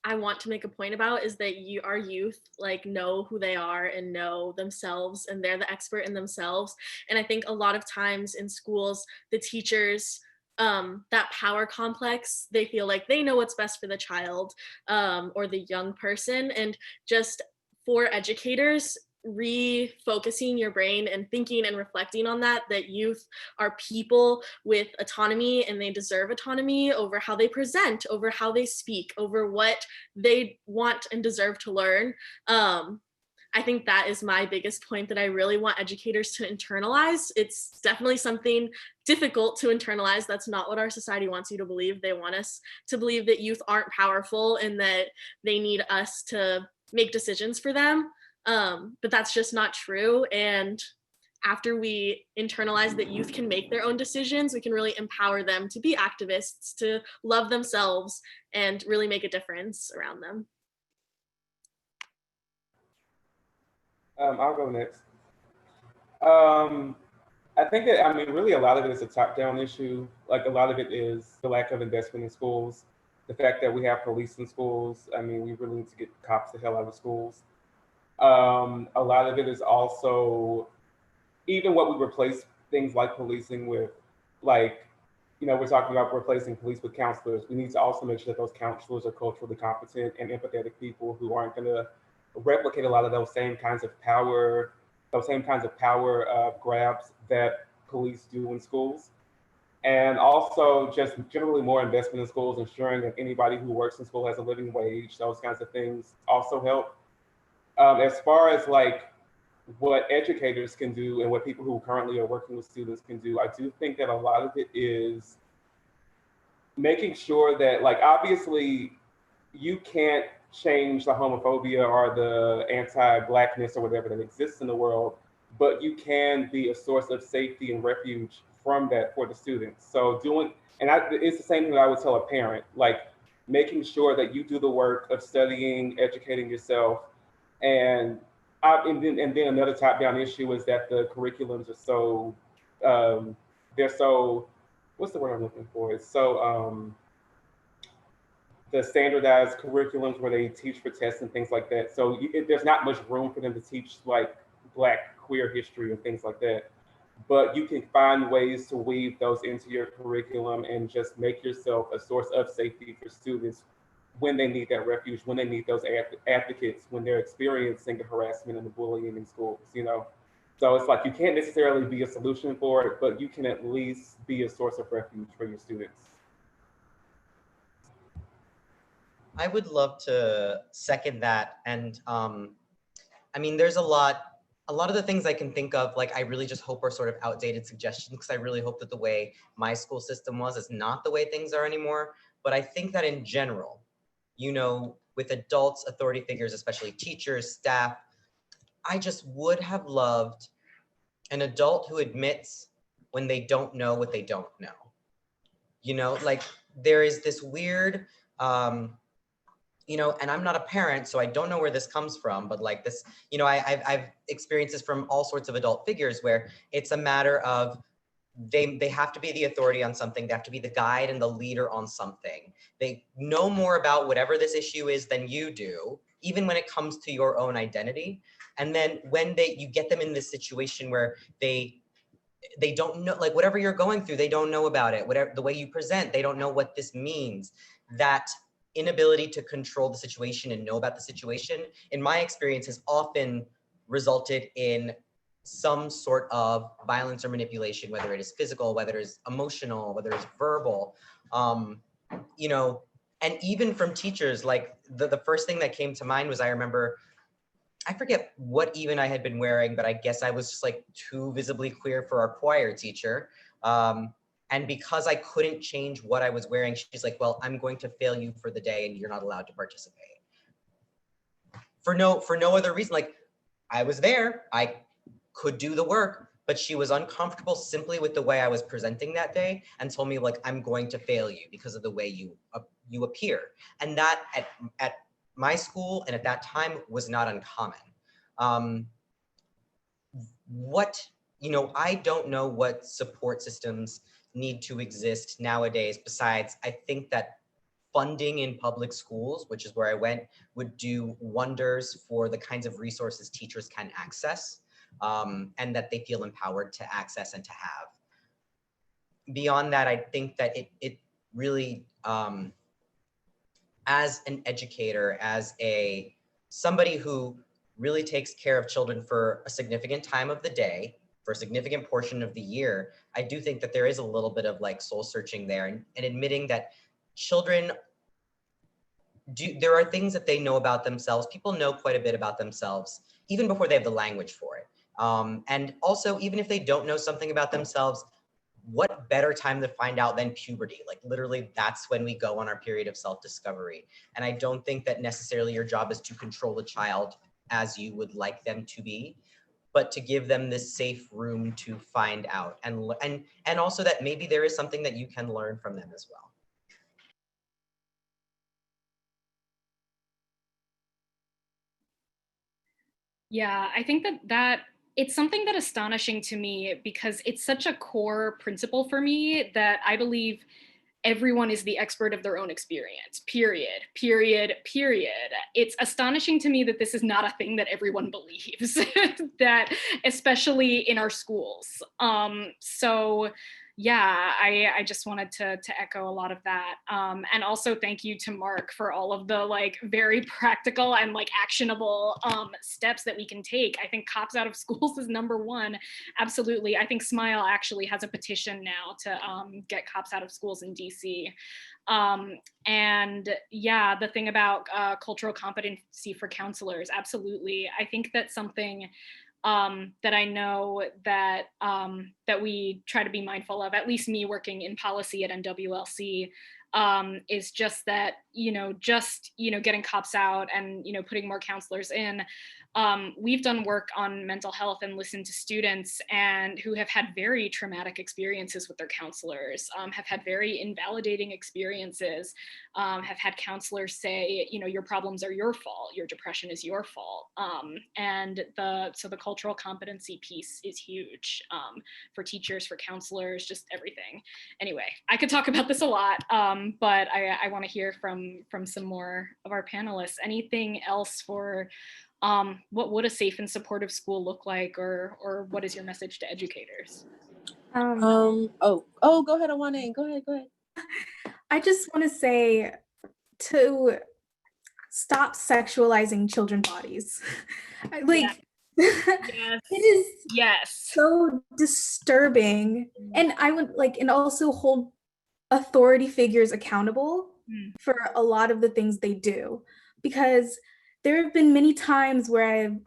I want to make a point about is that our youth like know who they are and know themselves, and they're the expert in themselves. And I think a lot of times in schools, the teachers, that power complex, they feel like they know what's best for the child or the young person. And just for educators, refocusing your brain and thinking and reflecting on that youth are people with autonomy, and they deserve autonomy over how they present, over how they speak, over what they want and deserve to learn. I think that is my biggest point that I really want educators to internalize. It's definitely something difficult to internalize. That's not what our society wants you to believe. They want us to believe that youth aren't powerful and that they need us to make decisions for them. But that's just not true. And after we internalize that youth can make their own decisions, we can really empower them to be activists, to love themselves, and really make a difference around them. I'll go next. I think that, I mean, really a lot of it is a top-down issue. Like a lot of it is the lack of investment in schools, the fact that we have police in schools. I mean, we really need to get cops the hell out of schools. A lot of it is also even what we replace things like policing with, like, you know, we're talking about replacing police with counselors. We need to also make sure that those counselors are culturally competent and empathetic people who aren't going to replicate a lot of those same kinds of power, grabs that police do in schools. And also just generally more investment in schools, ensuring that anybody who works in school has a living wage, those kinds of things also help. As far as like what educators can do and what people who currently are working with students can do, I do think that a lot of it is making sure that, like, obviously you can't change the homophobia or the anti-Blackness or whatever that exists in the world, but you can be a source of safety and refuge from that for the students. So it's the same thing I would tell a parent, like making sure that you do the work of studying, educating yourself, and then another top-down issue is that the curriculums are so, they're so, what's the word I'm looking for? It's so, the standardized curriculums where they teach for tests and things like that. So there's not much room for them to teach like Black queer history and things like that. But you can find ways to weave those into your curriculum and just make yourself a source of safety for students when they need that refuge, when they need those advocates, when they're experiencing the harassment and the bullying in schools, you know? So it's like you can't necessarily be a solution for it, but you can at least be a source of refuge for your students. I would love to second that. And I mean, there's a lot of the things I can think of, like, I really just hope are sort of outdated suggestions, because I really hope that the way my school system was is not the way things are anymore. But I think that in general, you know, with adults, authority figures, especially teachers, staff, I just would have loved an adult who admits when they don't know what they don't know. You know, like, there is this weird, you know, and I'm not a parent, so I don't know where this comes from, but like this, you know, I've experienced this from all sorts of adult figures where it's a matter of they have to be the authority on something. They have to be the guide and the leader on something. They know more about whatever this issue is than you do, even when it comes to your own identity. And then when you get them in this situation where they don't know, like, whatever you're going through, they don't know about it. Whatever the way you present, they don't know what this means. That inability to control the situation and know about the situation, in my experience, has often resulted in some sort of violence or manipulation, whether it is physical, whether it is emotional, whether it's verbal, you know, and even from teachers. Like, the first thing that came to mind was, I remember, I forget what even I had been wearing, but I guess I was just like too visibly queer for our choir teacher. And because I couldn't change what I was wearing, she's like, well, I'm going to fail you for the day and you're not allowed to participate. For no other reason. Like, I was there, I could do the work, but she was uncomfortable simply with the way I was presenting that day and told me, like, I'm going to fail you because of the way you appear. And that at my school and at that time was not uncommon. You know, I don't know what support systems need to exist nowadays. Besides, I think that funding in public schools, which is where I went, would do wonders for the kinds of resources teachers can access, and that they feel empowered to access and to have. Beyond that, I think that it really, as an educator, as somebody who really takes care of children for a significant time of the day, for a significant portion of the year, I do think that there is a little bit of like soul searching there, and admitting that children there are things that they know about themselves. People know quite a bit about themselves even before they have the language for it. And also, even if they don't know something about themselves, what better time to find out than puberty? Like, literally, that's when we go on our period of self-discovery. And I don't think that necessarily your job is to control a child as you would like them to be, but to give them this safe room to find out, and also that maybe there is something that you can learn from them as well. Yeah, I think that it's something that astonishing to me, because it's such a core principle for me that I believe everyone is the expert of their own experience, period, period, period. It's astonishing to me that this is not a thing that everyone believes, that especially in our schools. So yeah, I just wanted to echo a lot of that. And also thank you to Mark for all of the like very practical and like actionable steps that we can take. I think Cops Out of Schools is #1. Absolutely. I think Smile actually has a petition now to get cops out of schools in DC. And yeah, the thing about cultural competency for counselors, absolutely. I think that's something that I know that that we try to be mindful of, at least me working in policy at NWLC, is just that, getting cops out and, putting more counselors in. We've done work on mental health and listened to students and who have had very traumatic experiences with their counselors, have had very invalidating experiences, have had counselors say, your problems are your fault, your depression is your fault. And so the cultural competency piece is huge for teachers, for counselors, just everything. Anyway, I could talk about this a lot, but I want to hear from some more of our panelists. Anything else for what would a safe and supportive school look like, or what is your message to educators? Go ahead, Awane. Go ahead. I just want to say to stop sexualizing children's bodies. Like, yes. It is yes so disturbing. And I would like, and also hold authority figures accountable for a lot of the things they do. Because there have been many times where I've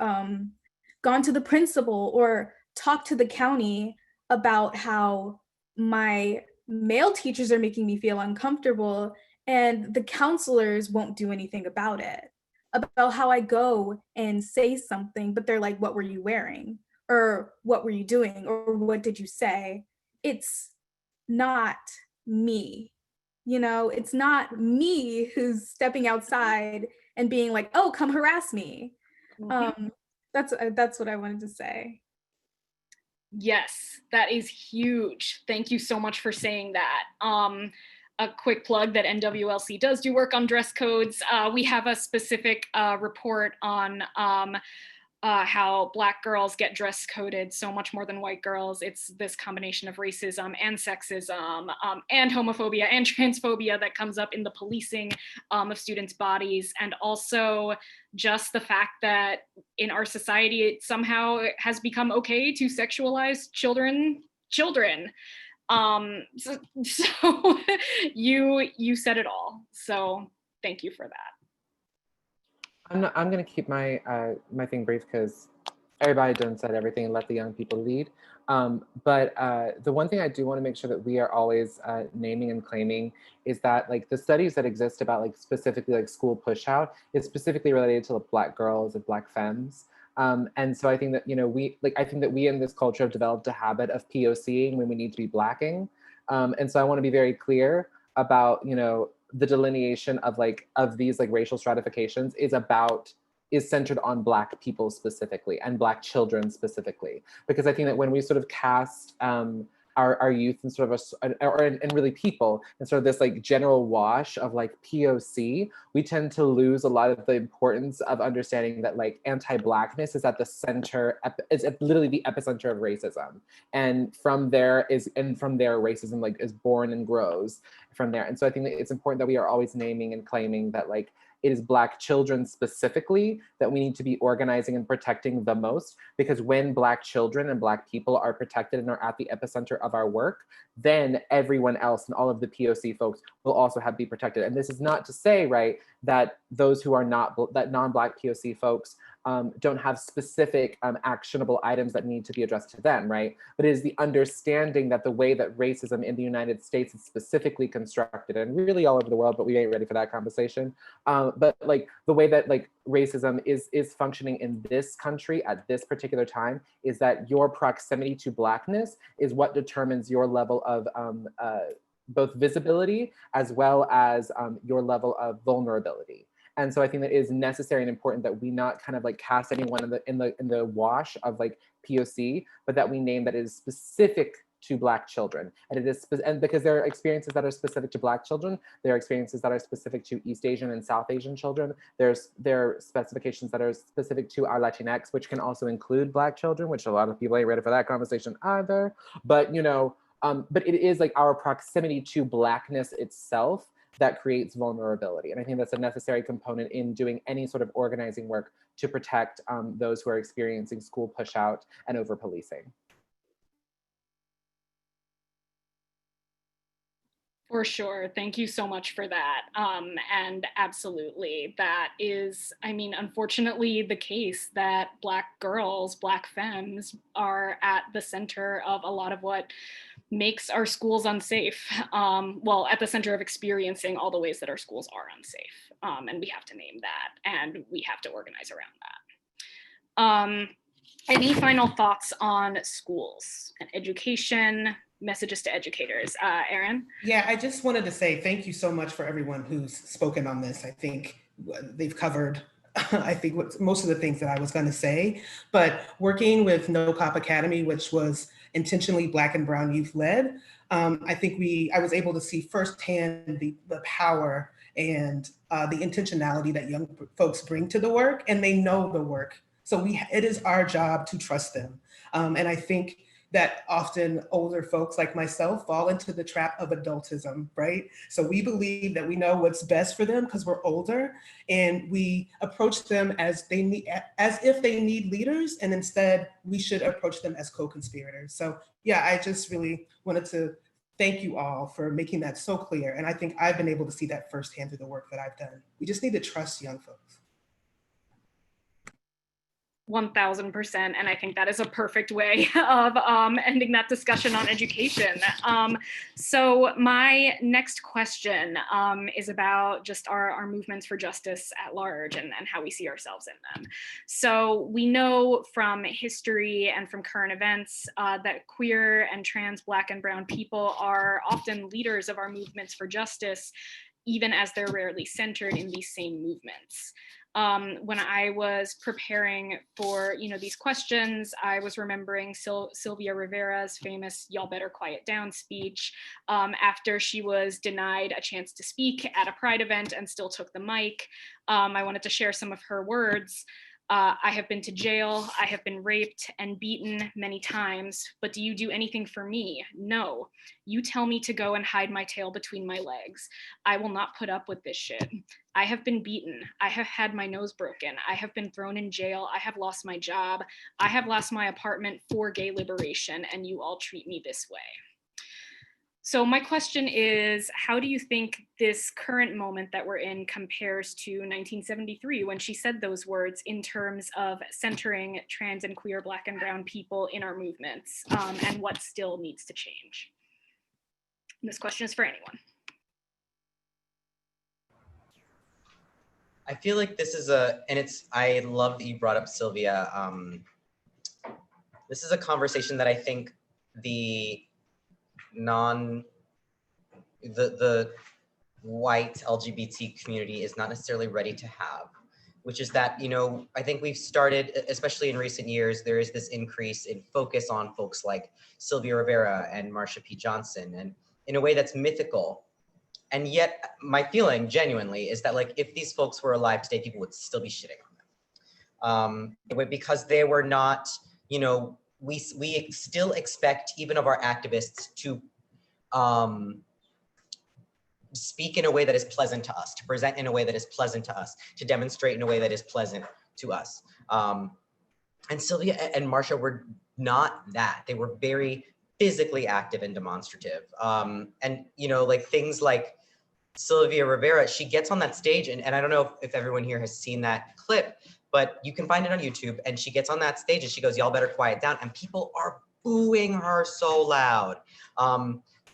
gone to the principal or talked to the county about how my male teachers are making me feel uncomfortable, and the counselors won't do anything about it. About how I go and say something, but they're like, "What were you wearing?" Or "What were you doing?" Or "What did you say?" It's not me. You know, it's not me who's stepping outside and being like, "Oh, come harass me." That's what I wanted to say. Yes, that is huge. Thank you so much for saying that. A quick plug that NWLC does do work on dress codes. We have a specific report on how Black girls get dress coded so much more than white girls. It's this combination of racism and sexism and homophobia and transphobia that comes up in the policing of students' bodies, and also just the fact that in our society it somehow has become okay to sexualize children. So you said it all. So thank you for that. I'm gonna keep my my thing brief because everybody done said everything and let the young people lead. But the one thing I do want to make sure that we are always naming and claiming is that like the studies that exist about like specifically like school push out is specifically related to like, Black girls and Black femmes. And so I think that, you know, I think that we in this culture have developed a habit of POCing when we need to be Blacking. And so I want to be very clear about, you know, the delineation of like, of these like racial stratifications is centered on Black people specifically and Black children specifically. Because I think that when we sort of cast our youth and sort of and really people and sort of this like general wash of like POC, we tend to lose a lot of the importance of understanding that like anti-Blackness is at the center, is at literally the epicenter of racism. And from there racism like is born and grows from there. And so I think that it's important that we are always naming and claiming that like it is Black children specifically that we need to be organizing and protecting the most, because when Black children and Black people are protected and are at the epicenter of our work, then everyone else and all of the POC folks will also be protected. And this is not to say, right, that those who are that non-Black POC folks don't have specific actionable items that need to be addressed to them, right? But it is the understanding that the way that racism in the United States is specifically constructed, and really all over the world, but we ain't ready for that conversation. But like the way that like racism is functioning in this country at this particular time is that your proximity to Blackness is what determines your level of both visibility as well as your level of vulnerability. And so I think that it is necessary and important that we not kind of like cast anyone in the wash of like POC, but that we name that it is specific to Black children. And it is, and because there are experiences that are specific to Black children, there are experiences that are specific to East Asian and South Asian children. There are specifications that are specific to our Latinx, which can also include Black children, which a lot of people ain't ready for that conversation either. But you know, but it is like our proximity to Blackness itself that creates vulnerability. And I think that's a necessary component in doing any sort of organizing work to protect those who are experiencing school push out and over policing. For sure. Thank you so much for that. And absolutely, that is, I mean, unfortunately the case that Black girls, Black femmes are at the center of a lot of what makes our schools unsafe. Well, at the center of experiencing all the ways that our schools are unsafe. And we have to name that, and we have to organize around that. Any final thoughts on schools and education, messages to educators? Erin? Yeah, I just wanted to say thank you so much for everyone who's spoken on this. I think they've covered I think most of the things that I was going to say, but working with No Cop Academy, which was intentionally Black and Brown youth led, I think I was able to see firsthand the power and the intentionality that young folks bring to the work, and they know the work. So it is our job to trust them. And I think that often older folks like myself fall into the trap of adultism, right? So we believe that we know what's best for them because we're older, and we approach them as if they need leaders, and instead we should approach them as co-conspirators. So yeah, I just really wanted to thank you all for making that so clear. And I think I've been able to see that firsthand through the work that I've done. We just need to trust young folks. 1000%. And I think that is a perfect way of ending that discussion on education. So my next question is about just our movements for justice at large and how we see ourselves in them. So we know from history and from current events that queer and trans, Black and brown people are often leaders of our movements for justice, even as they're rarely centered in these same movements. When I was preparing for these questions, I was remembering Sylvia Rivera's famous "Y'all better quiet down" speech after she was denied a chance to speak at a Pride event and still took the mic. I wanted to share some of her words. I have been to jail, I have been raped and beaten many times, but do you do anything for me? No. You tell me to go and hide my tail between my legs. I will not put up with this shit. I have been beaten. I have had my nose broken. I have been thrown in jail. I have lost my job. I have lost my apartment for gay liberation, and you all treat me this way. So my question is, how do you think this current moment that we're in compares to 1973 when she said those words in terms of centering trans and queer, Black and brown people in our movements, and what still needs to change? And this question is for anyone. I feel like this is I love that you brought up Sylvia. This is a conversation that I think the white LGBT community is not necessarily ready to have, which is that, I think we've started, especially in recent years, there is this increase in focus on folks like Sylvia Rivera and Marsha P. Johnson, and in a way that's mythical. And yet my feeling genuinely is that if these folks were alive today, people would still be shitting on them. Because they were not, we still expect even of our activists to speak in a way that is pleasant to us, to present in a way that is pleasant to us, to demonstrate in a way that is pleasant to us. And Sylvia and Marsha were not that. They were very physically active and demonstrative. And things like Sylvia Rivera, she gets on that stage, and I don't know if everyone here has seen that clip, but you can find it on YouTube, and she gets on that stage and she goes, "Y'all better quiet down," and people are booing her so loud.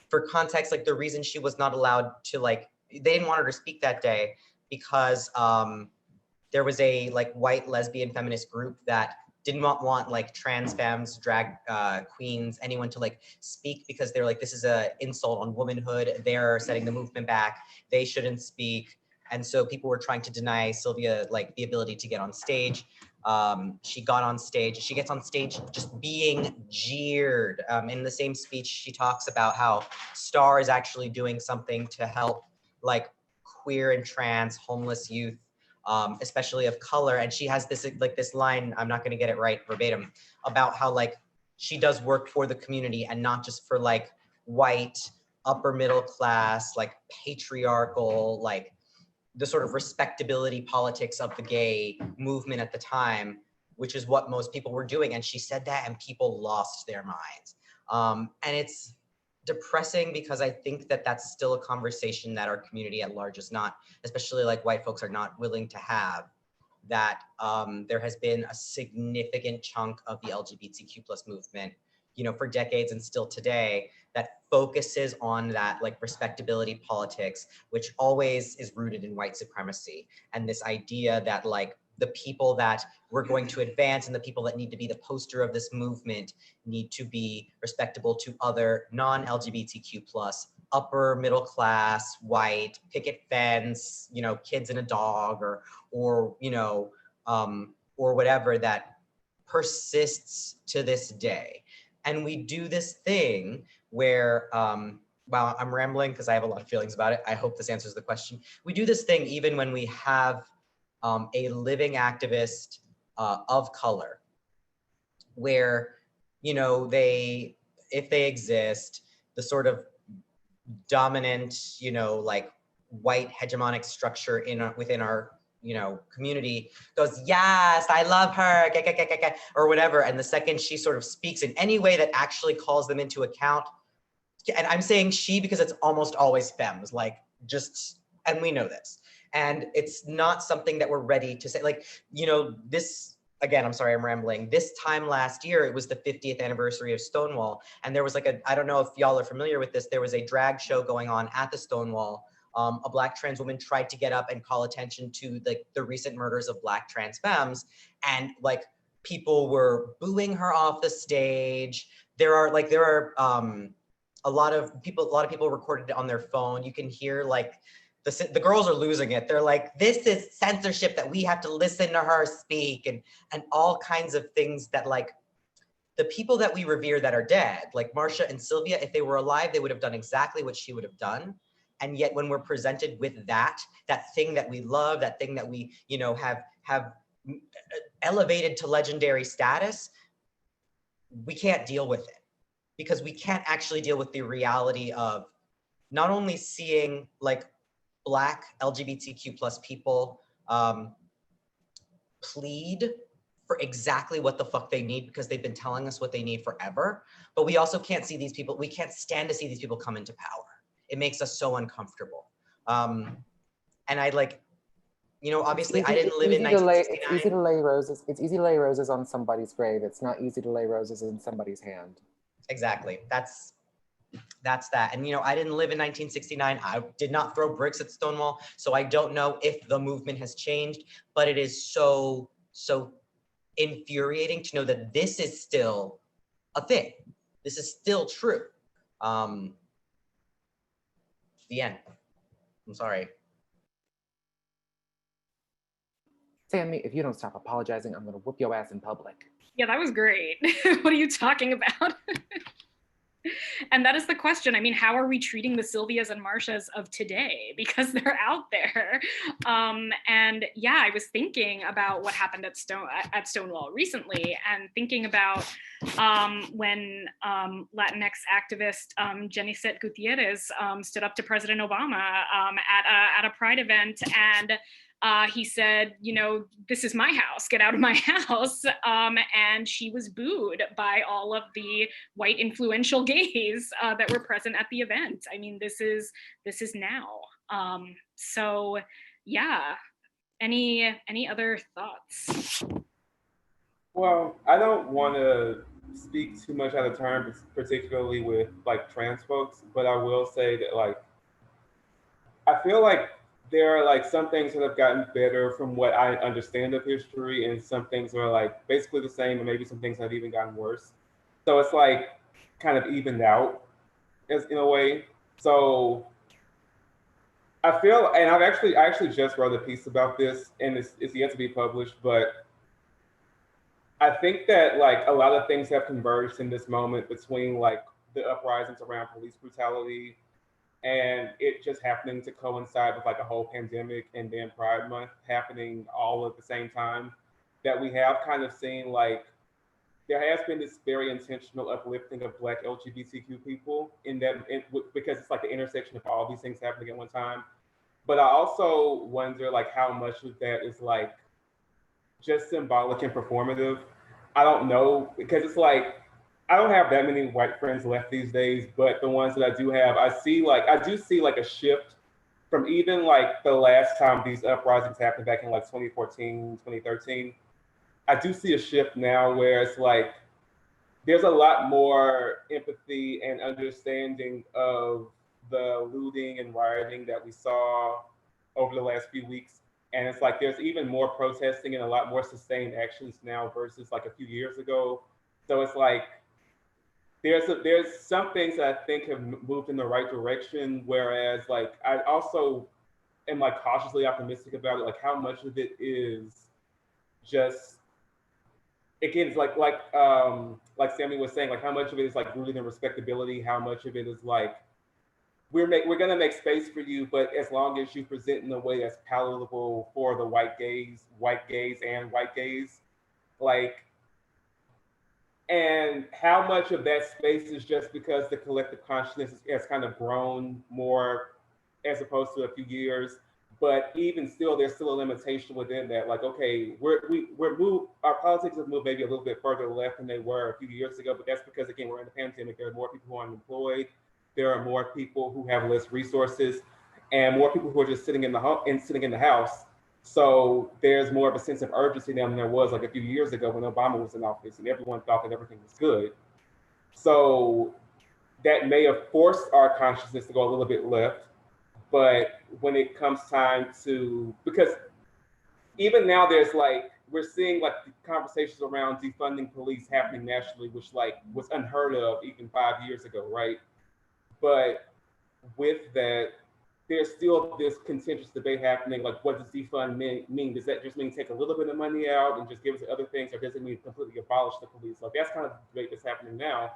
For context, the reason she was not allowed to, they didn't want her to speak that day because there was a white lesbian feminist group that did not want trans femmes, drag queens, anyone to speak, because they're this is an insult on womanhood. They're setting the movement back. They shouldn't speak. And so people were trying to deny Sylvia the ability to get on stage. She got on stage. She gets on stage just being jeered. In the same speech, she talks about how STAR is actually doing something to help queer and trans homeless youth, especially of color. And she has this this line, I'm not going to get it right verbatim, about how she does work for the community and not just for white upper middle class, patriarchal, the sort of respectability politics of the gay movement at the time, which is what most people were doing. And she said that and people lost their minds. And it's depressing because I think that that's still a conversation that our community at large is not, especially white folks, are not willing to have, that there has been a significant chunk of the LGBTQ plus movement, for decades and still today, that focuses on that respectability politics, which always is rooted in white supremacy. And this idea that the people that we're going to advance and the people that need to be the poster of this movement need to be respectable to other non-LGBTQ plus, upper middle class, white, picket fence, kids and a dog, or whatever, that persists to this day. And we do this thing where, wow, I'm rambling because I have a lot of feelings about it. I hope this answers the question. We do this thing even when we have a living activist of color, where, if they exist, the sort of dominant, white hegemonic structure within our community goes, "Yes, I love her," or whatever. And the second she sort of speaks in any way that actually calls them into account, and I'm saying she because it's almost always femmes, like just, and we know this. And it's not something that we're ready to say, like, you know, this, again, I'm sorry, I'm rambling. This time last year, it was the 50th anniversary of Stonewall. And there was like I don't know if y'all are familiar with this, there was a drag show going on at the Stonewall. A Black trans woman tried to get up and call attention to the recent murders of Black trans femmes. And like people were booing her off the stage. There are a lot of people recorded it on their phone. You can hear like the girls are losing it. They're like, this is censorship that we have to listen to her speak, and all kinds of things that like the people that we revere that are dead, like Marsha and Sylvia, if they were alive, they would have done exactly what she would have done. And yet when we're presented with that thing that we love, that thing that we, you know, have elevated to legendary status, we can't deal with it because we can't actually deal with the reality of not only seeing like Black LGBTQ plus people plead for exactly what the fuck they need because they've been telling us what they need forever, but we also can't see these people, we can't stand to see these people come into power. It makes us so uncomfortable. And I like, you know, obviously I didn't live in 1969. It's easy to lay roses. It's easy to lay roses on somebody's grave. It's not easy to lay roses in somebody's hand. Exactly. That's that. And, you know, I didn't live in 1969. I did not throw bricks at Stonewall. So I don't know if the movement has changed, but it is so infuriating to know that this is still a thing. This is still true. The end. I'm sorry. Sammy, if you don't stop apologizing, I'm gonna whoop your ass in public. Yeah, that was great. What are you talking about? And that is the question. I mean, how are we treating the Sylvias and Marshas of today? Because they're out there. And yeah, I was thinking about what happened at Stonewall recently, and thinking about when Latinx activist Jenny Set Gutierrez stood up to President Obama at a Pride event, and he said, you know, this is my house, get out of my house. And she was booed by all of the white influential gays that were present at the event. I mean, this is now. So yeah, any other thoughts? Well, I don't want to speak too much out of turn, particularly with like trans folks, but I will say that like, I feel like there are like some things that have gotten better from what I understand of history, and some things are like basically the same, and maybe some things have even gotten worse. So it's like kind of evened out as in a way. So I feel, and I actually just wrote a piece about this, and it's yet to be published, but I think that like a lot of things have converged in this moment between like the uprisings around police brutality and it just happening to coincide with like a whole pandemic and then Pride Month happening all at the same time, that we have kind of seen like there has been this very intentional uplifting of Black LGBTQ people because it's like the intersection of all these things happening at one time. But I also wonder like how much of that is like just symbolic and performative. I don't know, because it's like I don't have that many white friends left these days, but the ones that I do have, I do see like a shift from even like the last time these uprisings happened back in like 2014, 2013. I do see a shift now where it's like there's a lot more empathy and understanding of the looting and rioting that we saw over the last few weeks. And it's like there's even more protesting and a lot more sustained actions now versus like a few years ago. So it's like there's some things that I think have moved in the right direction, whereas like I also am like cautiously optimistic about it, like how much of it is just, again, it's like Sammy was saying, like how much of it is like rooted in respectability, how much of it is like we're gonna make space for you, but as long as you present in a way that's palatable for the white gays and white gays, like, and how much of that space is just because the collective consciousness has kind of grown more as opposed to a few years. But even still, there's still a limitation within that. Like, okay, our politics have moved maybe a little bit further left than they were a few years ago, but that's because, again, we're in the pandemic. There are more people who are unemployed. there are more people who have less resources and more people who are just sitting in the sitting in the house. So there's more of a sense of urgency now than there was like a few years ago when Obama was in office and everyone thought that everything was good. So that may have forced our consciousness to go a little bit left. But when it comes time to, because even now there's like, we're seeing like the conversations around defunding police happening nationally, which like was unheard of even 5 years ago, right? But with that, there's still this contentious debate happening. Like, what does defund mean? Does that just mean take a little bit of money out and just give it to other things, or does it mean completely abolish the police? Like, that's kind of the debate that's happening now.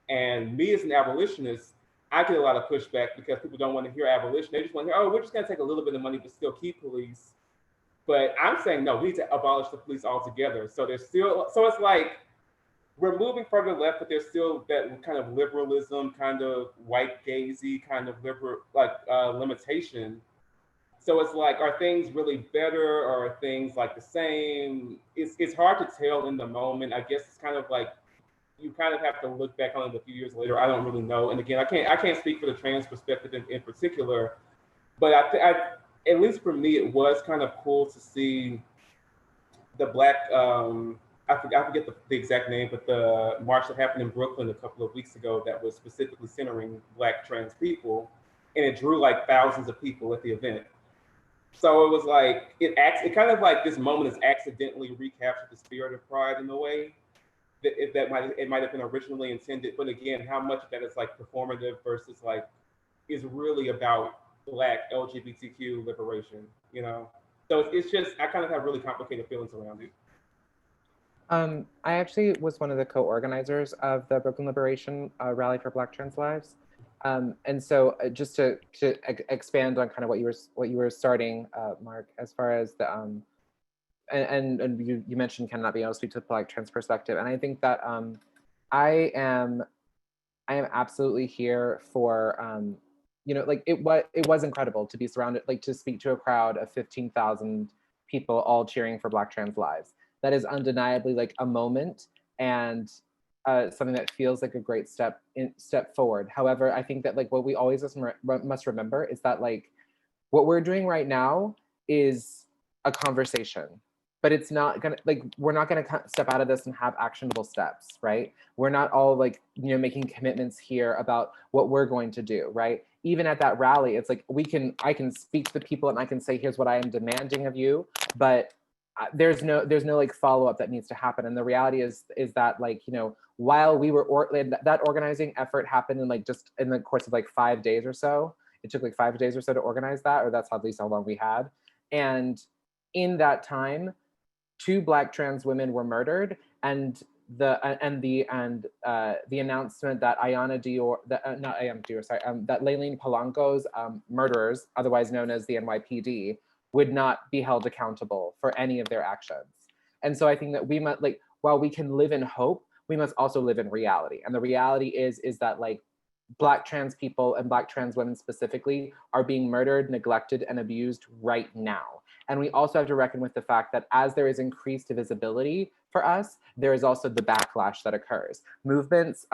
And me as an abolitionist, I get a lot of pushback because people don't want to hear abolition. They just want to hear, oh, we're just going to take a little bit of money but still keep police. But I'm saying, no, we need to abolish the police altogether. So there's still, so it's like, we're moving further left, but there's still that kind of liberalism, kind of white gazy, kind of liberal, like limitation. So it's like, are things really better or are things like the same? It's hard to tell in the moment. I guess it's kind of like, you kind of have to look back on it a few years later. I don't really know. And again, I can't speak for the trans perspective in particular, but I at least for me, it was kind of cool to see the Black, I forget the exact name, but the march that happened in Brooklyn a couple of weeks ago that was specifically centering Black trans people, and it drew like thousands of people at the event. So it was like, it kind of like this moment has accidentally recaptured the spirit of Pride in a way that it might have been originally intended. But again, how much of that is like performative versus like is really about Black LGBTQ liberation, you know? So it's just, I kind of have really complicated feelings around it. I actually was one of the co-organizers of the Brooklyn Liberation Rally for Black Trans Lives. And so just to expand on kind of what you were starting, Mark, as far as the, and you mentioned kind of not being able to speak to the Black trans perspective. And I think that I am absolutely here for, you know, like it was incredible to be surrounded, like to speak to a crowd of 15,000 people all cheering for Black trans lives. That is undeniably like a moment and something that feels like a great step forward. However, I think that like what we always must remember is that like what we're doing right now is a conversation, but it's not gonna, like, we're not gonna step out of this and have actionable steps, right? We're not all like, you know, making commitments here about what we're going to do, right? Even at that rally, it's like I can speak to the people and I can say, here's what I am demanding of you, but there's no like follow-up that needs to happen. And the reality is that like, you know, while we were that organizing effort happened in like just in the course of like 5 days or so. It took like 5 days or so to organize that, or that's at least how long we had. And in that time, 2 Black trans women were murdered, and the announcement that Ayanna Dior, not Ayanna Dior, sorry, that Layleen Polanco's murderers, otherwise known as the NYPD, would not be held accountable for any of their actions. And so I think that we must, like, while we can live in hope, we must also live in reality. And the reality is that like Black trans people and Black trans women specifically are being murdered, neglected, and abused right now. And we also have to reckon with the fact that as there is increased visibility for us, there is also the backlash that occurs. Movements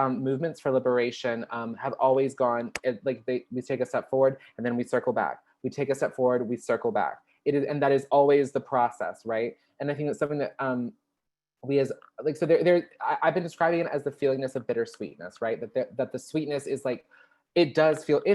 for liberation have always gone, we take a step forward and then we circle back. We take a step forward, we circle back. And that is always the process, right? And I think that's something that we as like, so I've been describing it as the feelingness of bittersweetness, right? That the sweetness is like, it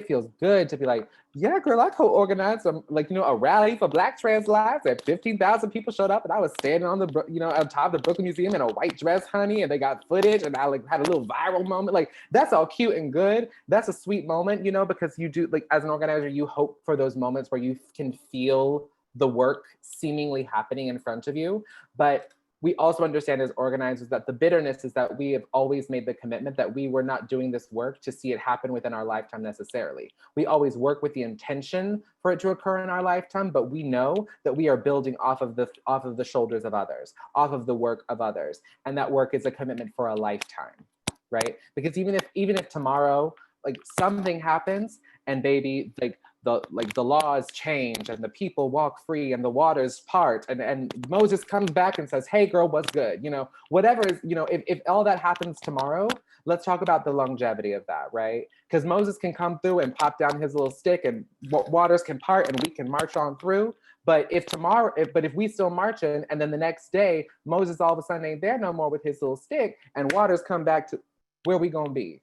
feels good to be like, yeah, girl, I co-organized a rally for Black trans lives, and 15,000 people showed up, and I was standing on the, on top of the Brooklyn Museum in a white dress, honey, and they got footage, and I like had a little viral moment. Like, that's all cute and good. That's a sweet moment, because you do, like, as an organizer, you hope for those moments where you can feel the work seemingly happening in front of you. But we also understand as organizers that the bitterness is that we have always made the commitment that we were not doing this work to see it happen within our lifetime necessarily. We always work with the intention for it to occur in our lifetime, but we know that we are building off of the shoulders of others, off of the work of others. And that work is a commitment for a lifetime, right? Because even if tomorrow, like, something happens and baby, like, the laws change and the people walk free and the waters part, and Moses comes back and says, hey girl, what's good? Whatever is, if all that happens tomorrow, let's talk about the longevity of that, right? Because Moses can come through and pop down his little stick and waters can part and we can march on through. But if we still marching and then the next day, Moses all of a sudden ain't there no more with his little stick and waters come back to, where we gonna be,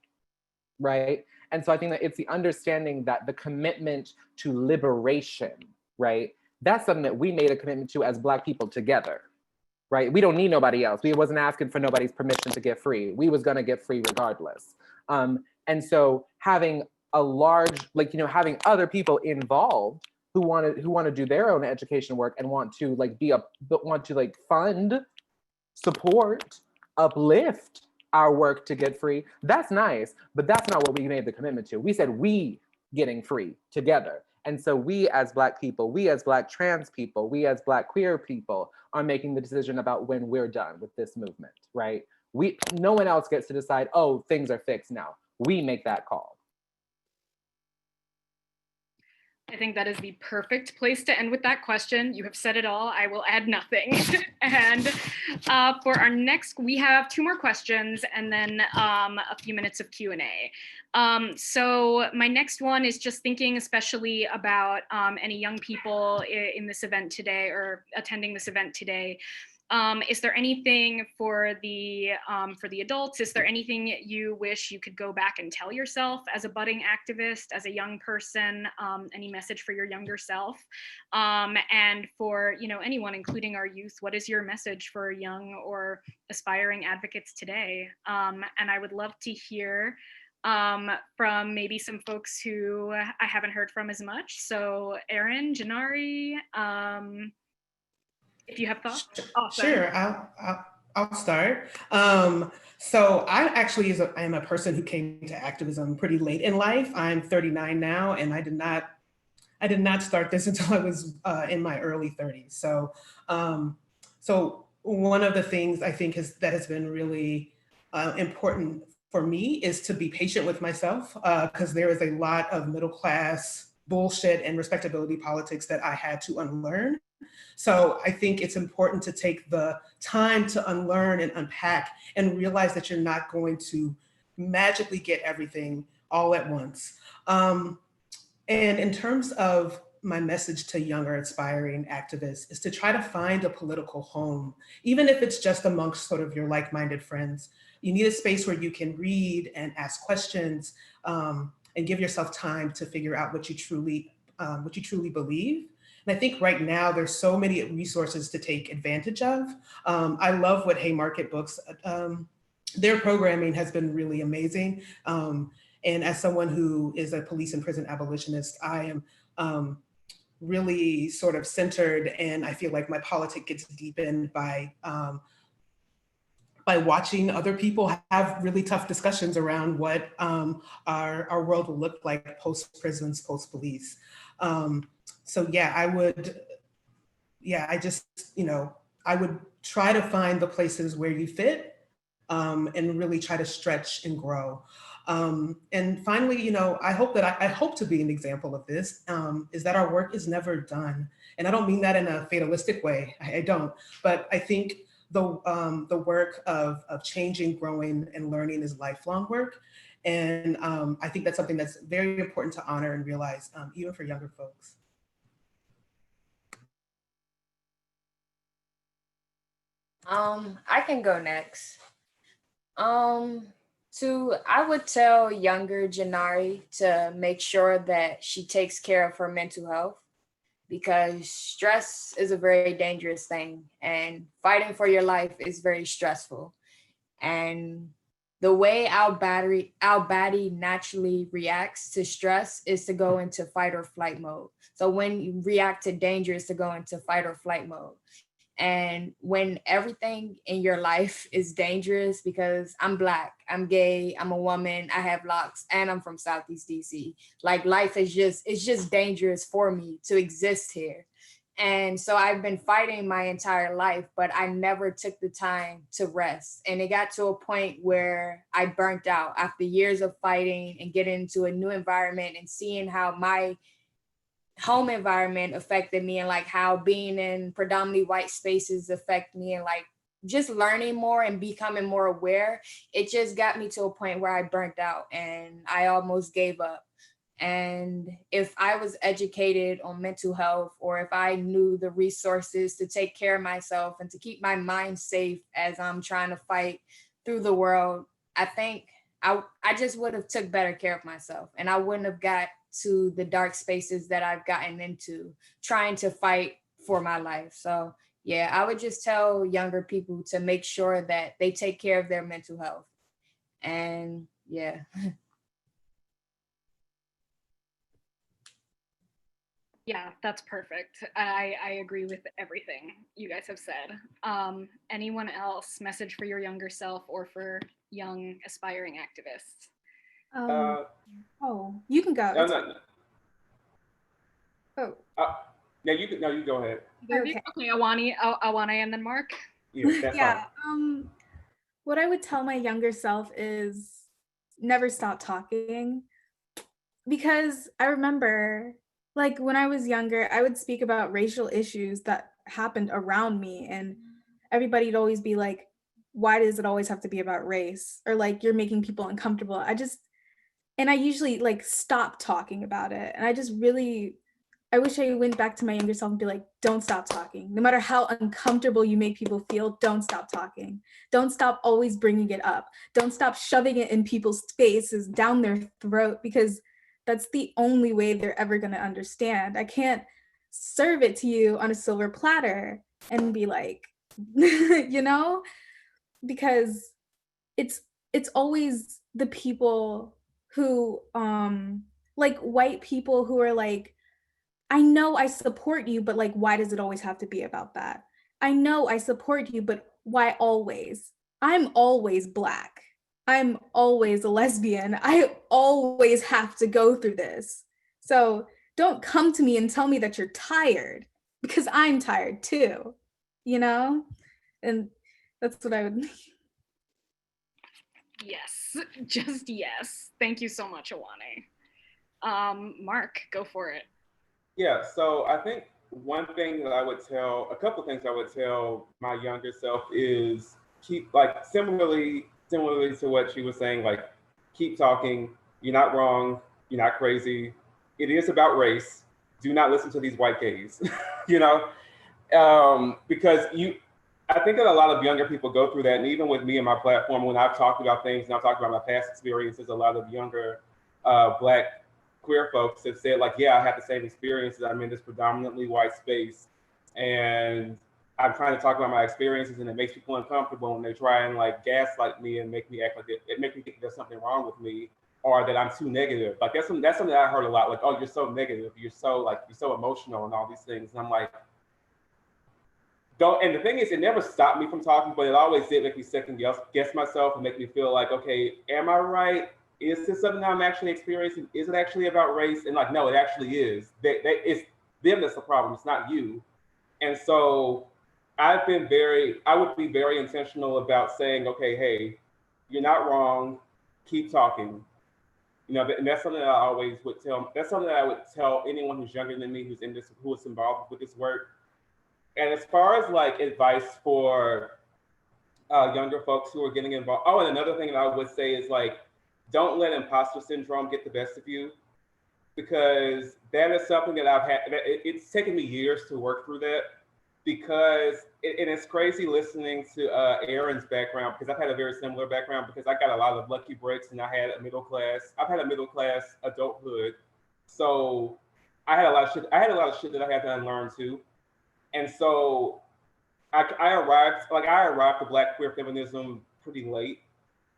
right? And so I think that it's the understanding that the commitment to liberation, right? That's something that we made a commitment to as Black people together, right? We don't need nobody else. We wasn't asking for nobody's permission to get free. We was gonna get free regardless. And so having a large, having other people involved who want to do their own education work and want to fund, support, uplift our work to get free, that's nice, but that's not what we made the commitment to. We said we getting free together. And so we as Black people, we as Black trans people, we as Black queer people are making the decision about when we're done with this movement, right? No one else gets to decide, oh, things are fixed now. We make that call. I think that is the perfect place to end with that question. You have said it all. I will add nothing. And for our next, we have 2 more questions and then a few minutes of Q&A. So my next one is just thinking especially about any young people in this event today or attending this event today. Is there anything for the adults? Is there anything you wish you could go back and tell yourself as a budding activist, as a young person? Any message for your younger self? And for anyone, including our youth, what is your message for young or aspiring advocates today? And I would love to hear from maybe some folks who I haven't heard from as much. So Erin, Janari, if you have thoughts. Awesome. Sure, I'll start. So I actually am a person who came to activism pretty late in life. I'm 39 now, and I did not start this until I was in my early 30s. So one of the things I think that has been really important for me is to be patient with myself, because there is a lot of middle class bullshit and respectability politics that I had to unlearn. So I think it's important to take the time to unlearn and unpack and realize that you're not going to magically get everything all at once. And in terms of my message to younger aspiring activists is to try to find a political home, even if it's just amongst sort of your like-minded friends. You need a space where you can read and ask questions and give yourself time to figure out what you truly believe. And I think right now there's so many resources to take advantage of. I love what Haymarket Books, their programming has been really amazing. And as someone who is a police and prison abolitionist, I am really sort of centered, and I feel like my politics gets deepened by watching other people have really tough discussions around what our world will look like post-prisons, post-police. So yeah, I would try to find the places where you fit and really try to stretch and grow. And finally, I hope to be an example of this, is that our work is never done. And I don't mean that in a fatalistic way, I don't, but I think the work of changing, growing, and learning is lifelong work. And I think that's something that's very important to honor and realize, even for younger folks. I can go next. I would tell younger Janari to make sure that she takes care of her mental health, because stress is a very dangerous thing and fighting for your life is very stressful. And the way our body naturally reacts to stress is to go into fight or flight mode. So when you react to danger, is to go into fight or flight mode. And when everything in your life is dangerous, because I'm Black, I'm gay, I'm a woman, I have locks, and I'm from Southeast DC. Like life is it's just dangerous for me to exist here. And so I've been fighting my entire life, but I never took the time to rest. And it got to a point where I burnt out after years of fighting and getting into a new environment and seeing how my home environment affected me, and like how being in predominantly white spaces affect me, and like just learning more and becoming more aware, it just got me to a point where I burnt out and I almost gave up. And if I was educated on mental health, or if I knew the resources to take care of myself and to keep my mind safe as I'm trying to fight through the world, I think I just would have took better care of myself, and I wouldn't have got to the dark spaces that I've gotten into trying to fight for my life. So yeah, I would just tell younger people to make sure that they take care of their mental health. And yeah. Yeah, that's perfect. I agree with everything you guys have said. Anyone else, message for your younger self or for young aspiring activists? Oh, you can go. No, no, no. Oh. Yeah, you can. No, you go ahead. Okay, Awani, and then Mark. Yeah, that's yeah. fine. What I would tell my younger self is never stop talking, because I remember, like, when I was younger, I would speak about racial issues that happened around me, and everybody'd always be like, why does it always have to be about race? Or like, you're making people uncomfortable. And I usually like stop talking about it. And I wish I went back to my younger self and be like, don't stop talking. No matter how uncomfortable you make people feel, don't stop talking. Don't stop always bringing it up. Don't stop shoving it in people's faces, down their throat, because that's the only way they're ever going to understand. I can't serve it to you on a silver platter and be like, you know, because it's always the people who like white people who are like, I know I support you, but like, why does it always have to be about that? I know I support you, but why always? I'm always Black. I'm always a lesbian. I always have to go through this. So don't come to me and tell me that you're tired, because I'm tired too, you know? And that's what I would. Yes, just yes. Thank you so much, Awani. Mark, go for it. Yeah, so I think one thing that I would tell, a couple of things I would tell my younger self is keep, like, similarly to what she was saying, like, keep talking. You're not wrong. You're not crazy. It is about race. Do not listen to these white gays, you know, because I think that a lot of younger people go through that. And even with me and my platform, when I've talked about things and I've talked about my past experiences, a lot of younger Black queer folks have said, like, yeah, I have the same experiences. I'm in this predominantly white space, and I'm trying to talk about my experiences, and it makes people uncomfortable, and they try and like gaslight me and make me act like it makes me think there's something wrong with me, or that I'm too negative. Like that's something that I heard a lot. Like, oh, you're so negative, you're so emotional, and all these things. And I'm like, don't. And the thing is, it never stopped me from talking, but it always did make me second guess myself and make me feel like, okay, am I right? Is this something that I'm actually experiencing? Is it actually about race? And like, no, it actually is. It's them that's the problem. It's not you. And so I would be very intentional about saying, okay, hey, you're not wrong. Keep talking. You know, and that's something that I always would tell. That's something that I would tell anyone who's younger than me, who is involved with this work. And as far as like advice for younger folks who are getting involved. Oh, and another thing that I would say is like, don't let imposter syndrome get the best of you, because that is something that I've had. It's taken me years to work through that, because and it's crazy listening to Aaron's background, because I've had a very similar background, because I got a lot of lucky breaks and I've had a middle class adulthood. So I had a lot of shit that I had to unlearn too. And so I arrived to Black queer feminism pretty late,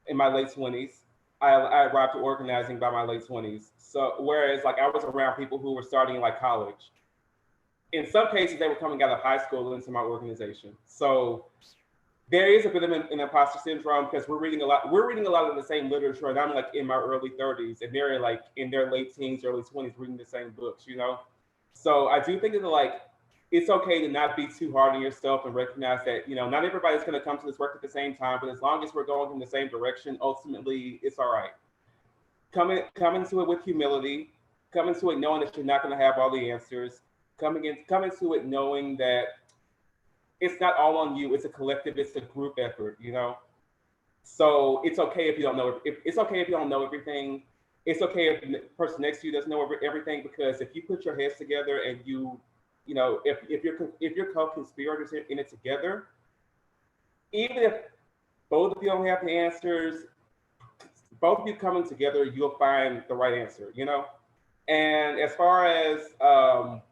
in my late 20s. I arrived to organizing by my late 20s. So whereas like I was around people who were starting in like college. In some cases, they were coming out of high school into my organization. So there is a bit of an imposter syndrome, because we're reading a lot of the same literature, and I'm like in my early 30s, and they're like in their late teens, early 20s, reading the same books, you know? So I do think that like, it's okay to not be too hard on yourself and recognize that, you know, not everybody's going to come to this work at the same time, but as long as we're going in the same direction, ultimately it's all right. Come into it with humility. Come into it knowing that you're not going to have all the answers. Come into it knowing that it's not all on you. It's a collective. It's a group effort. You know. So it's okay if you don't know. If it's okay if you don't know everything. It's okay if the person next to you doesn't know everything, because if you put your heads together and you know, if you're co-conspirators in it together, even if both of you don't have the answers, both of you coming together, you'll find the right answer. You know. And as far as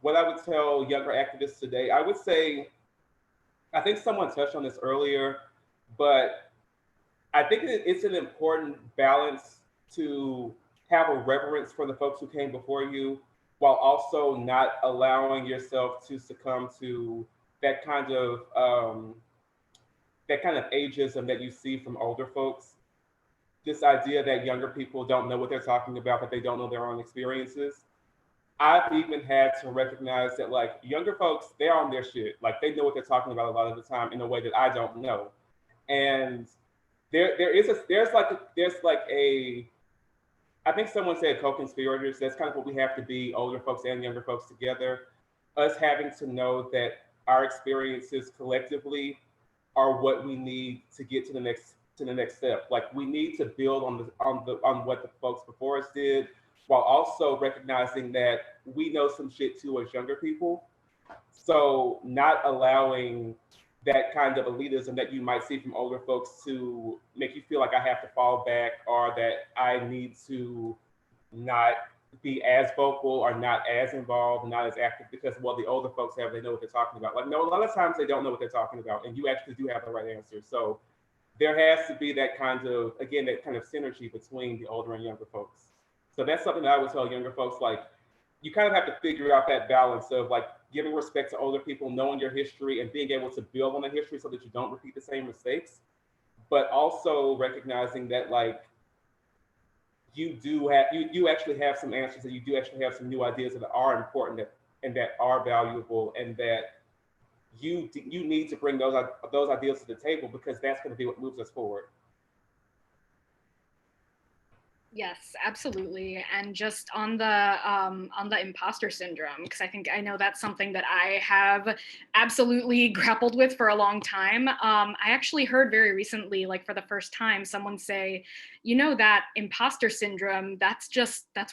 what I would tell younger activists today, I would say, I think someone touched on this earlier, but I think it's an important balance to have a reverence for the folks who came before you, while also not allowing yourself to succumb to that kind of ageism that you see from older folks. This idea that younger people don't know what they're talking about, that they don't know their own experiences. I've even had to recognize that, like, younger folks, they're on their shit. Like, they know what they're talking about a lot of the time in a way that I don't know. And there's like a I think someone said co-conspirators. That's kind of what we have to be, older folks and younger folks together. Us having to know that our experiences collectively are what we need to get to the next step. Like, we need to build on what the folks before us did, while also recognizing that we know some shit too as younger people. So not allowing that kind of elitism that you might see from older folks to make you feel like I have to fall back, or that I need to not be as vocal or not as involved, not as active, because, well, the older folks they know what they're talking about. Like, no, a lot of times they don't know what they're talking about, and you actually do have the right answer. So there has to be that kind of synergy between the older and younger folks. So that's something that I would tell younger folks, like, you kind of have to figure out that balance of, like, giving respect to older people, knowing your history, and being able to build on the history so that you don't repeat the same mistakes, but also recognizing that, like, you actually have some answers, and you do actually have some new ideas that are important, and that are valuable, and that you need to bring those ideas to the table, because that's going to be what moves us forward. Yes, absolutely. And just on the imposter syndrome, because I know that's something that I have absolutely grappled with for a long time. I actually heard very recently, like for the first time, someone say, you know, that imposter syndrome, that's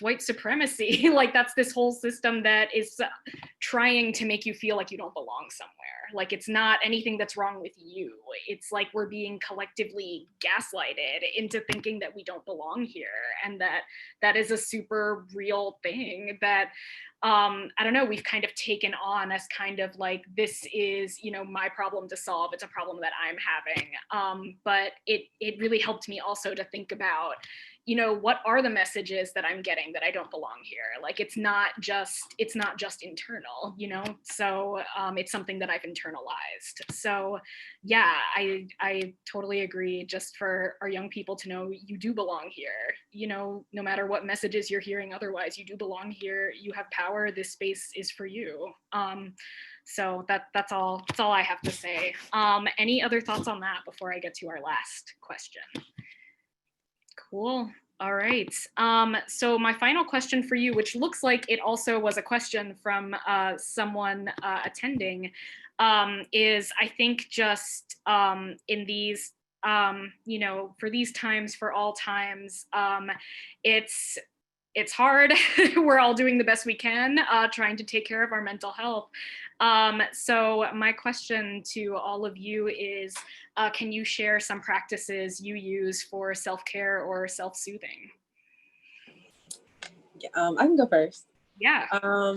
white supremacy. Like, that's this whole system that is trying to make you feel like you don't belong somewhere. Like, it's not anything that's wrong with you. It's like we're being collectively gaslighted into thinking that we don't belong here. And that is a super real thing that I don't know, we've kind of taken on as kind of like, this is, you know, my problem to solve. It's a problem that I'm having. But it really helped me also to think about, you know, what are the messages that I'm getting that I don't belong here? Like, it's not just internal, you know? So it's something that I've internalized. So yeah, I totally agree. Just for our young people to know, you do belong here, you know, no matter what messages you're hearing otherwise, you do belong here. You have power. This space is for you. So that's all I have to say. Any other thoughts on that before I get to our last question? Cool. All right. So my final question for you, which looks like it also was a question from someone attending, is, I think, just in these, you know, for these times, for all times, it's hard. We're all doing the best we can, trying to take care of our mental health. So my question to all of you is, can you share some practices you use for self-care or self-soothing? I can go first. Yeah.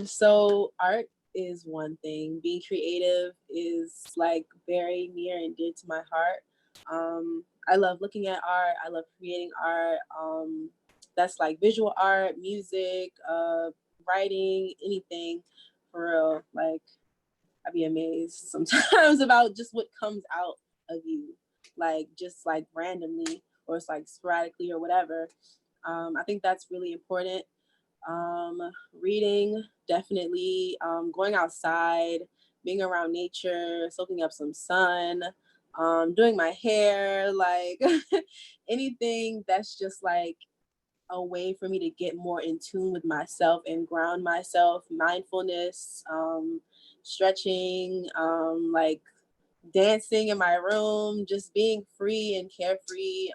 So art is one thing. Being creative is like very near and dear to my heart. I love looking at art. I love creating art. That's like visual art, music, writing, anything, for real. Like, I'd be amazed sometimes about just what comes out of you, like just like randomly, or it's like sporadically or whatever. I think that's really important. Reading, definitely. Going outside, being around nature, soaking up some sun, doing my hair, like anything that's just like a way for me to get more in tune with myself and ground myself. Mindfulness, stretching, like dancing in my room, just being free and carefree,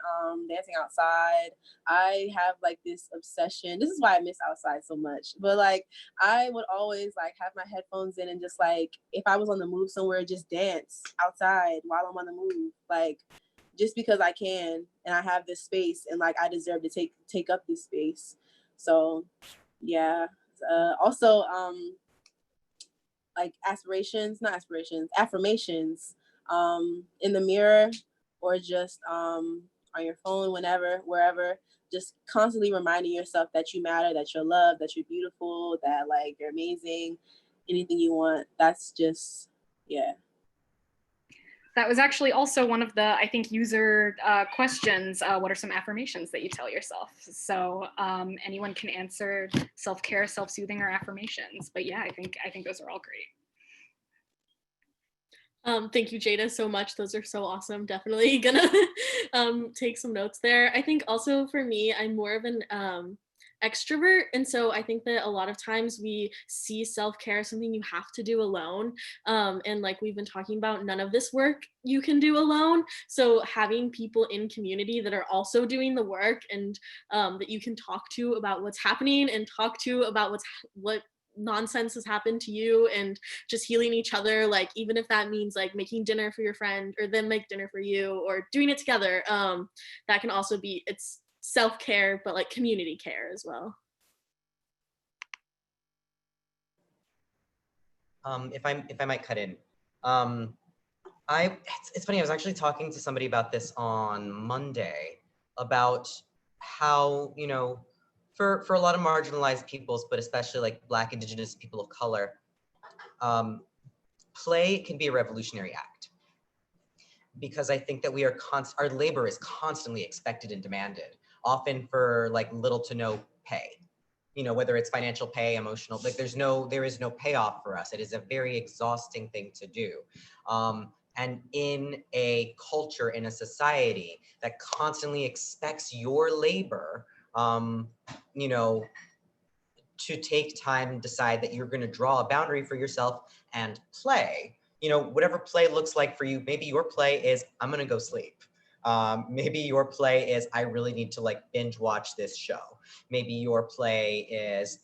dancing outside. I have like this obsession. This is why I miss outside so much. But like I would always like have my headphones in and just like if I was on the move somewhere, just dance outside while I'm on the move. Like just because I can and I have this space and like I deserve to take up this space. So yeah. Also like affirmations in the mirror or just on your phone, whenever, wherever, just constantly reminding yourself that you matter, that you're loved, that you're beautiful, that like you're amazing, anything you want. That's just, yeah. That was actually also one of the, I think, user questions. What are some affirmations that you tell yourself? So anyone can answer self-care, self-soothing, or affirmations. But yeah, I think those are all great. Thank you, Jada, so much. Those are so awesome. Definitely gonna take some notes there. I think also for me, I'm more of an extrovert. And so I think that a lot of times we see self-care as something you have to do alone. And like we've been talking about, none of this work you can do alone. So having people in community that are also doing the work and that you can talk to about what's happening and talk to about what nonsense has happened to you and just healing each other, like even if that means like making dinner for your friend or them make dinner for you or doing it together, that can also be, it's self-care but like community care as well. If I might cut in, it's funny, I was actually talking to somebody about this on Monday about how, you know, for a lot of marginalized peoples, but especially like Black, Indigenous people of color, play can be a revolutionary act. Because I think that our labor is constantly expected and demanded, often for like little to no pay. You know, whether it's financial pay, emotional, like there is no payoff for us. It is a very exhausting thing to do. And in a culture, in a society that constantly expects your labor, you know, to take time and decide that you're going to draw a boundary for yourself and play, you know, whatever play looks like for you. Maybe your play is, I'm going to go sleep. Maybe your play is, I really need to like binge watch this show. Maybe your play is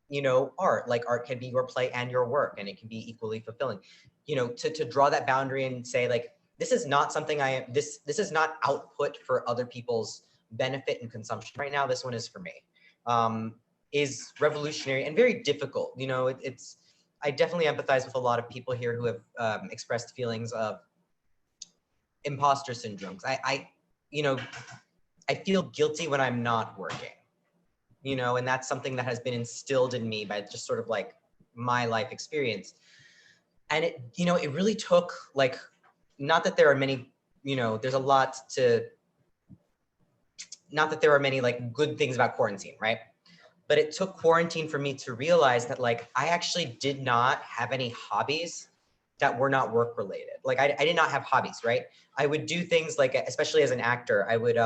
you know, art. Like art can be your play and your work, and it can be equally fulfilling. You know, to draw that boundary and say like, this is not something this is not output for other people's benefit and consumption right now. This one is for me. Is revolutionary and very difficult. You know, I definitely empathize with a lot of people here who have expressed feelings of imposter syndromes. You know, I feel guilty when I'm not working, you know, and that's something that has been instilled in me by just sort of like my life experience. And it, you know, it really took like, not that there are many, you know, there's a lot to, not that there are many like good things about quarantine, right? But it took quarantine for me to realize that like, I actually did not have any hobbies that were not work related. Like I did not have hobbies, right? I would do things like, especially as an actor, I would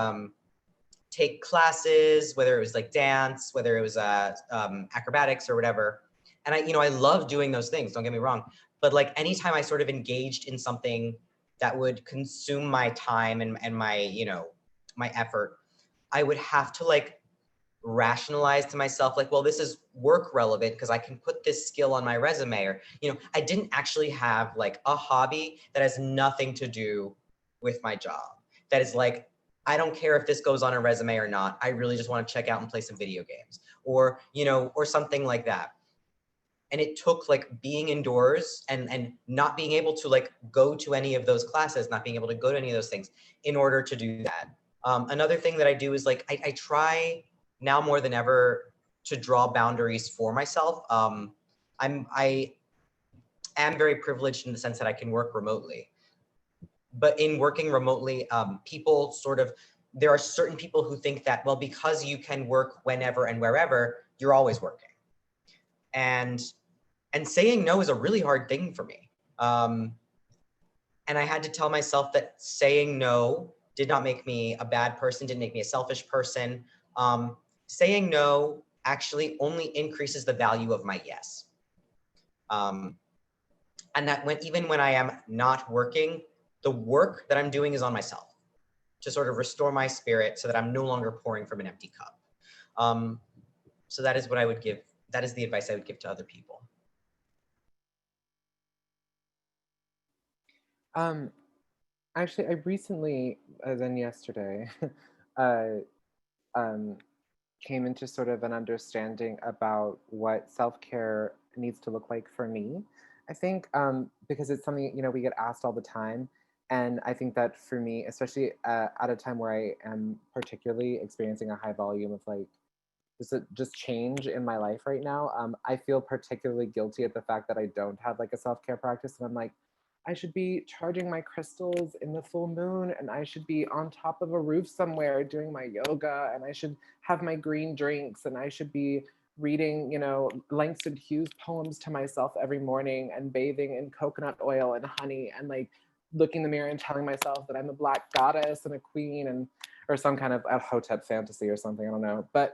take classes, whether it was like dance, whether it was acrobatics or whatever. And I love doing those things, don't get me wrong. But like anytime I sort of engaged in something that would consume my time and my, you know, my effort, I would have to like rationalize to myself like, well, this is work relevant because I can put this skill on my resume. Or, you know, I didn't actually have like a hobby that has nothing to do with my job. That is like, I don't care if this goes on a resume or not. I really just want to check out and play some video games, or, you know, or something like that. And it took like being indoors and not being able to like go to any of those classes, not being able to go to any of those things in order to do that. Another thing that I do is like, I try now more than ever to draw boundaries for myself. I am very privileged in the sense that I can work remotely. But in working remotely, people sort of, there are certain people who think that, well, because you can work whenever and wherever, you're always working. And saying no is a really hard thing for me. And I had to tell myself that saying no did not make me a bad person, didn't make me a selfish person. Saying no actually only increases the value of my yes. And that even when I am not working, the work that I'm doing is on myself to sort of restore my spirit so that I'm no longer pouring from an empty cup. So that is what I would give. That is the advice I would give to other people. Actually, I recently, as in yesterday, came into sort of an understanding about what self-care needs to look like for me. I think because it's something, you know, we get asked all the time. And I think that for me, especially at a time where I am particularly experiencing a high volume of like just change in my life right now, I feel particularly guilty at the fact that I don't have like a self-care practice. And I'm like, I should be charging my crystals in the full moon, and I should be on top of a roof somewhere doing my yoga, and I should have my green drinks, and I should be reading, you know, Langston Hughes poems to myself every morning and bathing in coconut oil and honey and like looking in the mirror and telling myself that I'm a Black goddess and a queen and or some kind of a Hotep fantasy or something, I don't know. But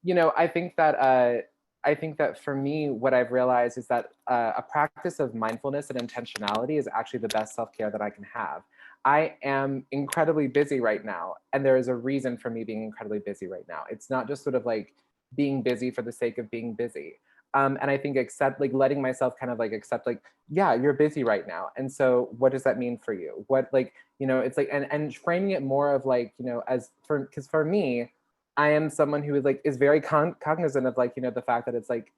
you know, I think that for me, what I've realized is that a practice of mindfulness and intentionality is actually the best self-care that I can have. I am incredibly busy right now, and there is a reason for me being incredibly busy right now. It's not just sort of like being busy for the sake of being busy. And I think letting myself kind of like accept like, yeah, you're busy right now. And so what does that mean for you? What like, you know, it's like, and framing it more of like, you know, because for me, I am someone who is very cognizant of like, you know, the fact that it's like,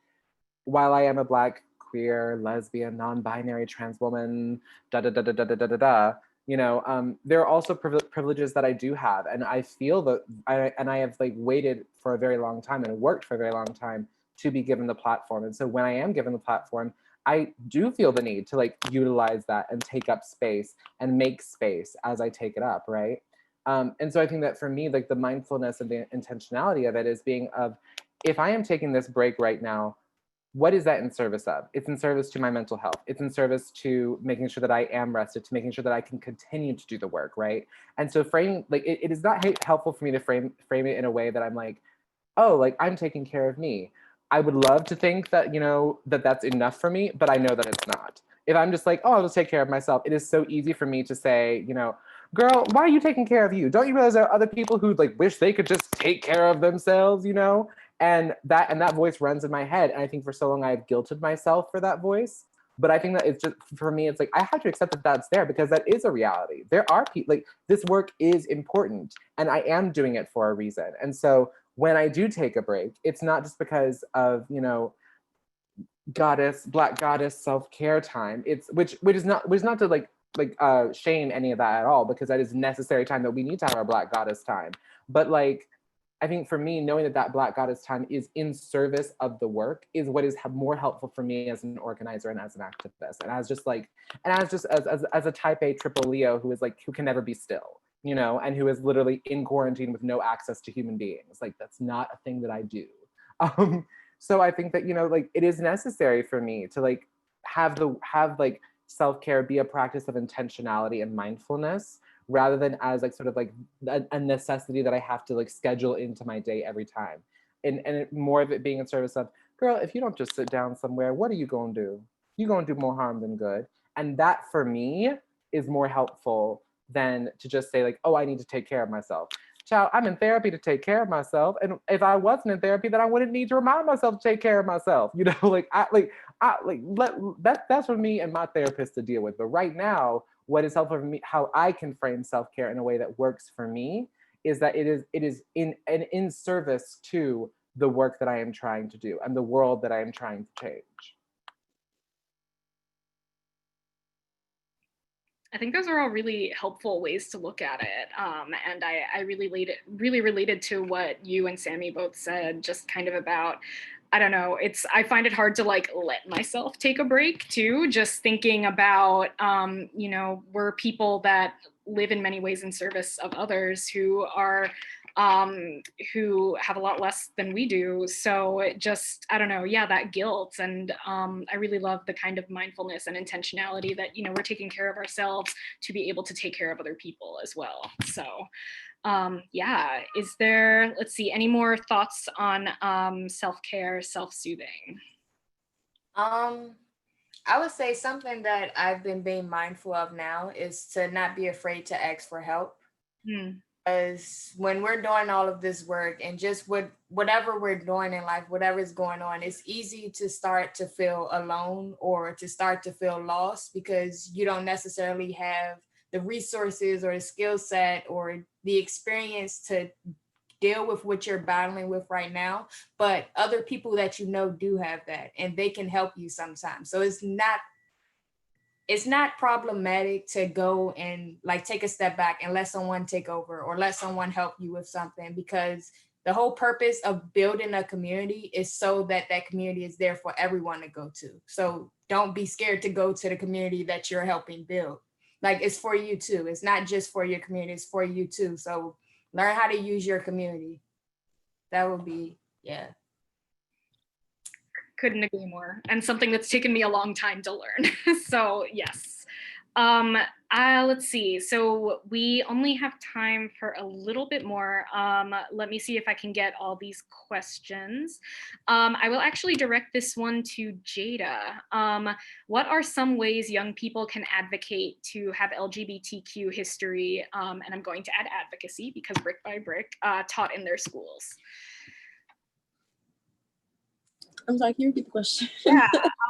while I am a Black, queer, lesbian, non-binary, trans woman, da da da da da da da da da, you know, there are also privileges that I do have, and I feel that I have like waited for a very long time and worked for a very long time to be given the platform. And so when I am given the platform, I do feel the need to like utilize that and take up space and make space as I take it up, right? And so I think that for me, like the mindfulness and the intentionality of it is being of, if I am taking this break right now, what is that in service of? It's in service to my mental health. It's in service to making sure that I am rested, to making sure that I can continue to do the work, right? And so framing, like it is not helpful for me to frame it in a way that I'm like, oh, like I'm taking care of me. I would love to think that, you know, that's enough for me, but I know that it's not. If I'm just like, oh, I'll just take care of myself, it is so easy for me to say, you know, girl, why are you taking care of you? Don't you realize there are other people who like wish they could just take care of themselves, you know? And that voice runs in my head. And I think for so long I've guilted myself for that voice. But I think that it's just, for me, it's like, I have to accept that that's there because that is a reality. There are people, like this work is important and I am doing it for a reason. And so when I do take a break, it's not just because of, you know, Black goddess self-care time. It's which is not to like shame any of that at all, because that is necessary time that we need to have our Black goddess time. But like, I think for me, knowing that Black goddess time is in service of the work is what is more helpful for me as an organizer and as an activist, and as a type A triple Leo who can never be still, you know, and who is literally in quarantine with no access to human beings. Like that's not a thing that I do. So I think that, you know, like it is necessary for me to like have like self-care be a practice of intentionality and mindfulness, rather than as like sort of like a necessity that I have to like schedule into my day every time. And more of it being in service of, girl, if you don't just sit down somewhere, what are you gonna do? You're gonna do more harm than good. And that for me is more helpful than to just say like, oh, I need to take care of myself. Child, I'm in therapy to take care of myself. And if I wasn't in therapy, then I wouldn't need to remind myself to take care of myself. You know, that's for me and my therapist to deal with. But right now, what is helpful for me, how I can frame self-care in a way that works for me, is that it is in service to the work that I am trying to do and the world that I am trying to change. I think those are all really helpful ways to look at it. And I really related to what you and Sammy both said, just kind of about, I don't know, I find it hard to like let myself take a break too, just thinking about, you know, we're people that live in many ways in service of others who are who have a lot less than we do. So it just, I don't know, yeah, that guilt. And I really love the kind of mindfulness and intentionality that, you know, we're taking care of ourselves to be able to take care of other people as well. So yeah, is there, let's see, any more thoughts on self-care, self-soothing? I would say something that I've been being mindful of now is to not be afraid to ask for help. Because when we're doing all of this work and just whatever we're doing in life, whatever's going on, it's easy to start to feel alone or to start to feel lost because you don't necessarily have the resources or the skill set or the experience to deal with what you're battling with right now. But other people that you know do have that and they can help you sometimes. So it's not problematic to go and like take a step back and let someone take over or let someone help you with something, because the whole purpose of building a community is so that that community is there for everyone to go to. So don't be scared to go to the community that you're helping build. Like, it's for you too. It's not just for your community, it's for you too. So learn how to use your community. That would be, yeah. Couldn't agree more, and something that's taken me a long time to learn. So yes. Let's see. So we only have time for a little bit more. Let me see if I can get all these questions. I will actually direct this one to Jada. What are some ways young people can advocate to have LGBTQ history, and I'm going to add advocacy because brick by brick, taught in their schools? I'm sorry, can you repeat the question? Yeah,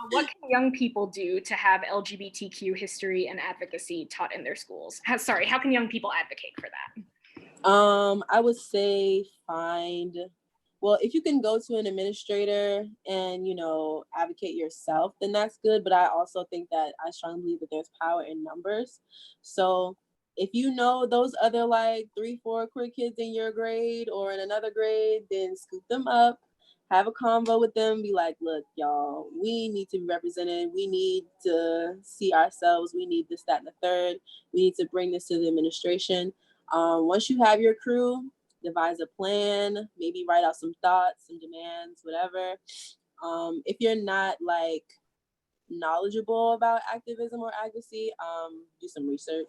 what can young people do to have LGBTQ history and advocacy taught in their schools? How can young people advocate for that? I would say well, if you can go to an administrator and, you know, advocate yourself, then that's good. But I also think that I strongly believe that there's power in numbers. So if you know those other like 3-4 queer kids in your grade or in another grade, then scoop them up, have a convo with them, be like, look, y'all, we need to be represented. We need to see ourselves. We need this, that, and the third. We need to bring this to the administration. Once you have your crew, devise a plan, maybe write out some thoughts, some demands, whatever. If you're not like knowledgeable about activism or advocacy, do some research.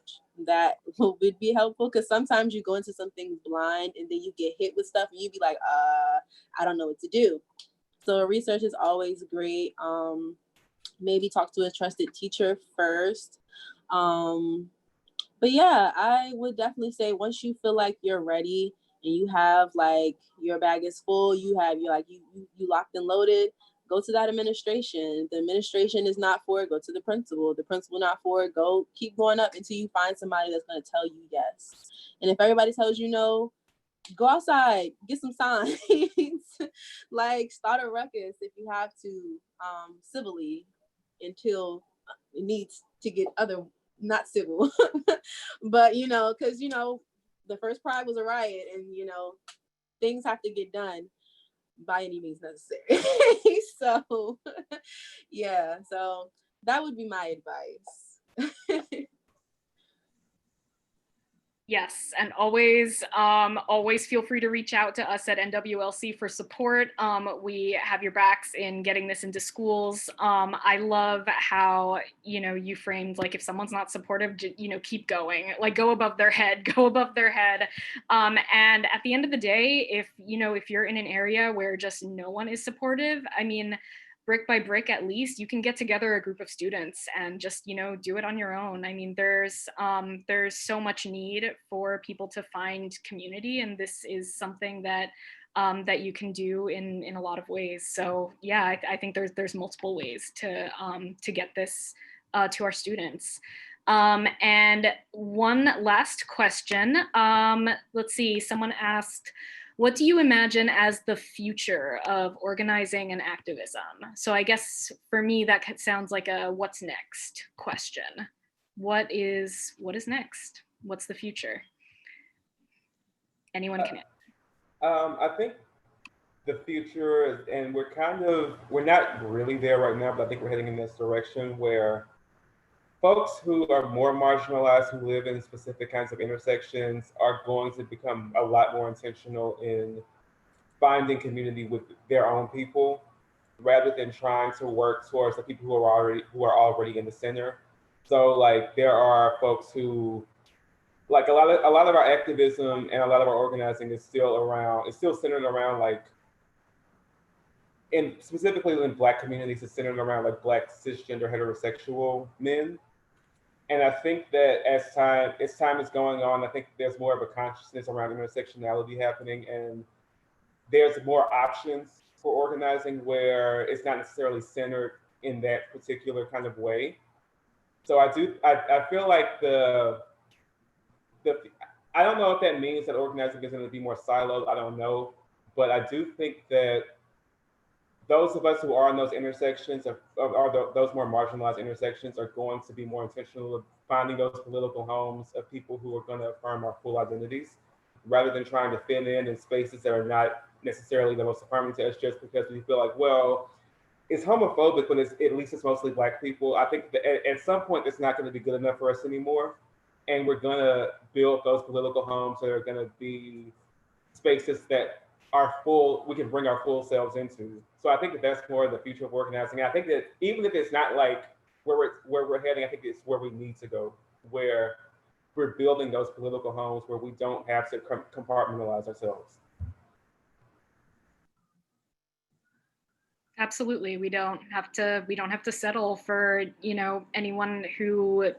That would be helpful, because sometimes you go into something blind and then you get hit with stuff and you be like, I don't know what to do. So research is always great. Maybe talk to a trusted teacher first. But yeah, I would definitely say once you feel like you're ready and you have like your bag is full, you locked and loaded, go to that administration. If the administration is not for it, go to the principal. The principal not for it, go keep going up until you find somebody that's going to tell you yes. And if everybody tells you no, go outside, get some signs, like start a ruckus if you have to, civilly, until it needs to get not civil. But you know, because you know, the first Pride was a riot, and you know, things have to get done by any means necessary. So yeah, so that would be my advice. Yes, and always feel free to reach out to us at NWLC for support. We have your backs in getting this into schools. I love how, you know, you framed like, if someone's not supportive, you know, keep going, like go above their head. And at the end of the day, if you're in an area where just no one is supportive, I mean, brick by brick, at least you can get together a group of students and just, you know, do it on your own. I mean, there's so much need for people to find community, and this is something that that you can do in a lot of ways. So yeah, I think there's multiple ways to get this to our students. And one last question. Let's see, someone asked, what do you imagine as the future of organizing and activism? So I guess for me, that sounds like a what's next question. What is next? What's the future? Anyone can answer. I think the future is, and we're not really there right now, but I think we're heading in this direction where folks who are more marginalized, who live in specific kinds of intersections, are going to become a lot more intentional in finding community with their own people, rather than trying to work towards the people who are already in the center. So like there are folks who, like a lot of our activism and a lot of our organizing is still centered around like, and specifically in Black communities, it's centered around like Black cisgender heterosexual men. And I think that as time is going on, I think there's more of a consciousness around intersectionality happening, and there's more options for organizing where it's not necessarily centered in that particular kind of way. So I feel like the I don't know if that means that organizing is going to be more siloed. I don't know, but I do think that those of us who are in those intersections, those more marginalized intersections, are going to be more intentional of finding those political homes of people who are going to affirm our full identities, rather than trying to fit in spaces that are not necessarily the most affirming to us just because we feel like, well, it's homophobic, but at least it's mostly Black people. I think that at some point it's not going to be good enough for us anymore, and we're going to build those political homes that are going to be spaces that are full, we can bring our full selves into. So I think that that's more the future of organizing. And I think that even if it's not like where we're heading, I think it's where we need to go, where we're building those political homes where we don't have to compartmentalize ourselves. Absolutely. We don't have to settle for, anyone who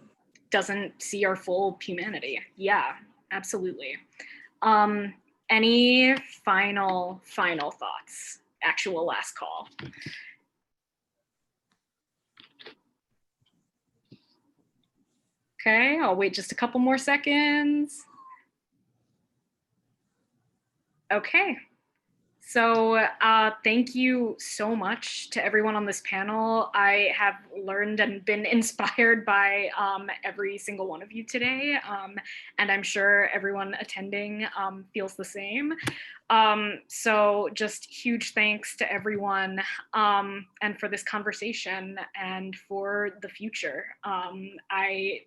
doesn't see our full humanity. Yeah, absolutely. Any final thoughts? Actual last call. Okay, I'll wait just a couple more seconds. Okay. So thank you so much to everyone on this panel. I have learned and been inspired by every single one of you today, and I'm sure everyone attending feels the same. So just huge thanks to everyone, and for this conversation and for the future. I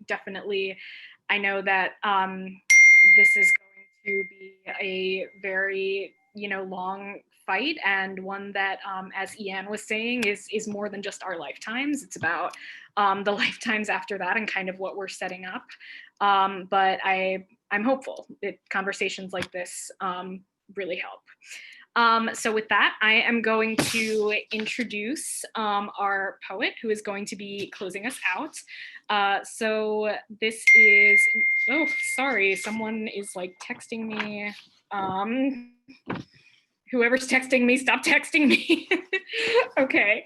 know that this is going to be a very long fight, and one that, as Ian was saying, is more than just our lifetimes. It's about the lifetimes after that and kind of what we're setting up. But I'm hopeful that conversations like this really help. So with that, I am going to introduce our poet who is going to be closing us out. So this is, oh, sorry, someone is like texting me. Whoever's texting me, stop texting me. Okay.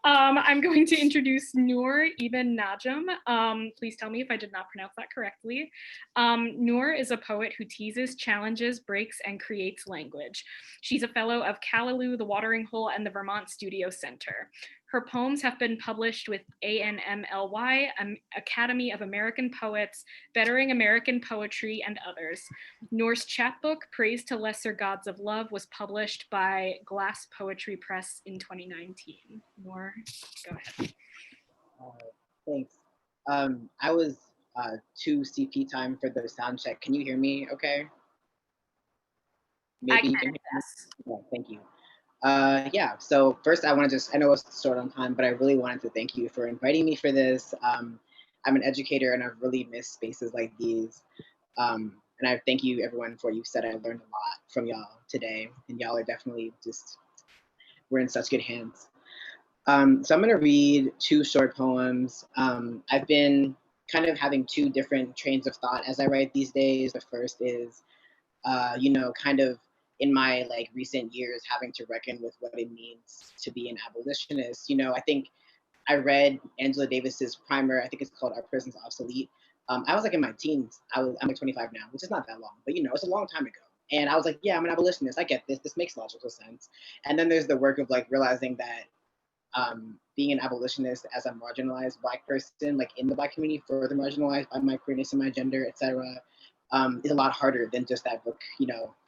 I'm going to introduce Noor Ibn Najm. Please tell me if I did not pronounce that correctly. Noor is a poet who teases, challenges, breaks, and creates language. She's a fellow of Callaloo, The Watering Hole, and the Vermont Studio Center. Her poems have been published with ANMLY, Academy of American Poets, Bettering American Poetry, and others. Noor's chapbook, Praise to Lesser Gods of Love, was published by Glass Poetry Press in 2019. Noor, go ahead. Thanks. I was 2 CP time for the sound check. Can you hear me okay? Maybe you can hear me? Okay, thank you. Yeah, so first I want to I know it's short on time, but I really wanted to thank you for inviting me for this. I'm an educator and I've really missed spaces like these. And I thank you everyone for you said. I learned a lot from y'all today, and y'all are definitely we're in such good hands. So I'm gonna read 2 short poems. I've been kind of having 2 different trains of thought as I write these days. The first is, kind of in my recent years having to reckon with what it means to be an abolitionist. I think I read Angela Davis's primer. I think it's called Our Prisons Obsolete. I was in my teens. I'm 25 now, which is not that long, but it's a long time ago. And I was like, yeah, I'm an abolitionist. I get this. This makes logical sense. And then there's the work of realizing that being an abolitionist as a marginalized Black person, in the Black community, further marginalized by my queerness and my gender, etc., is a lot harder than just that book,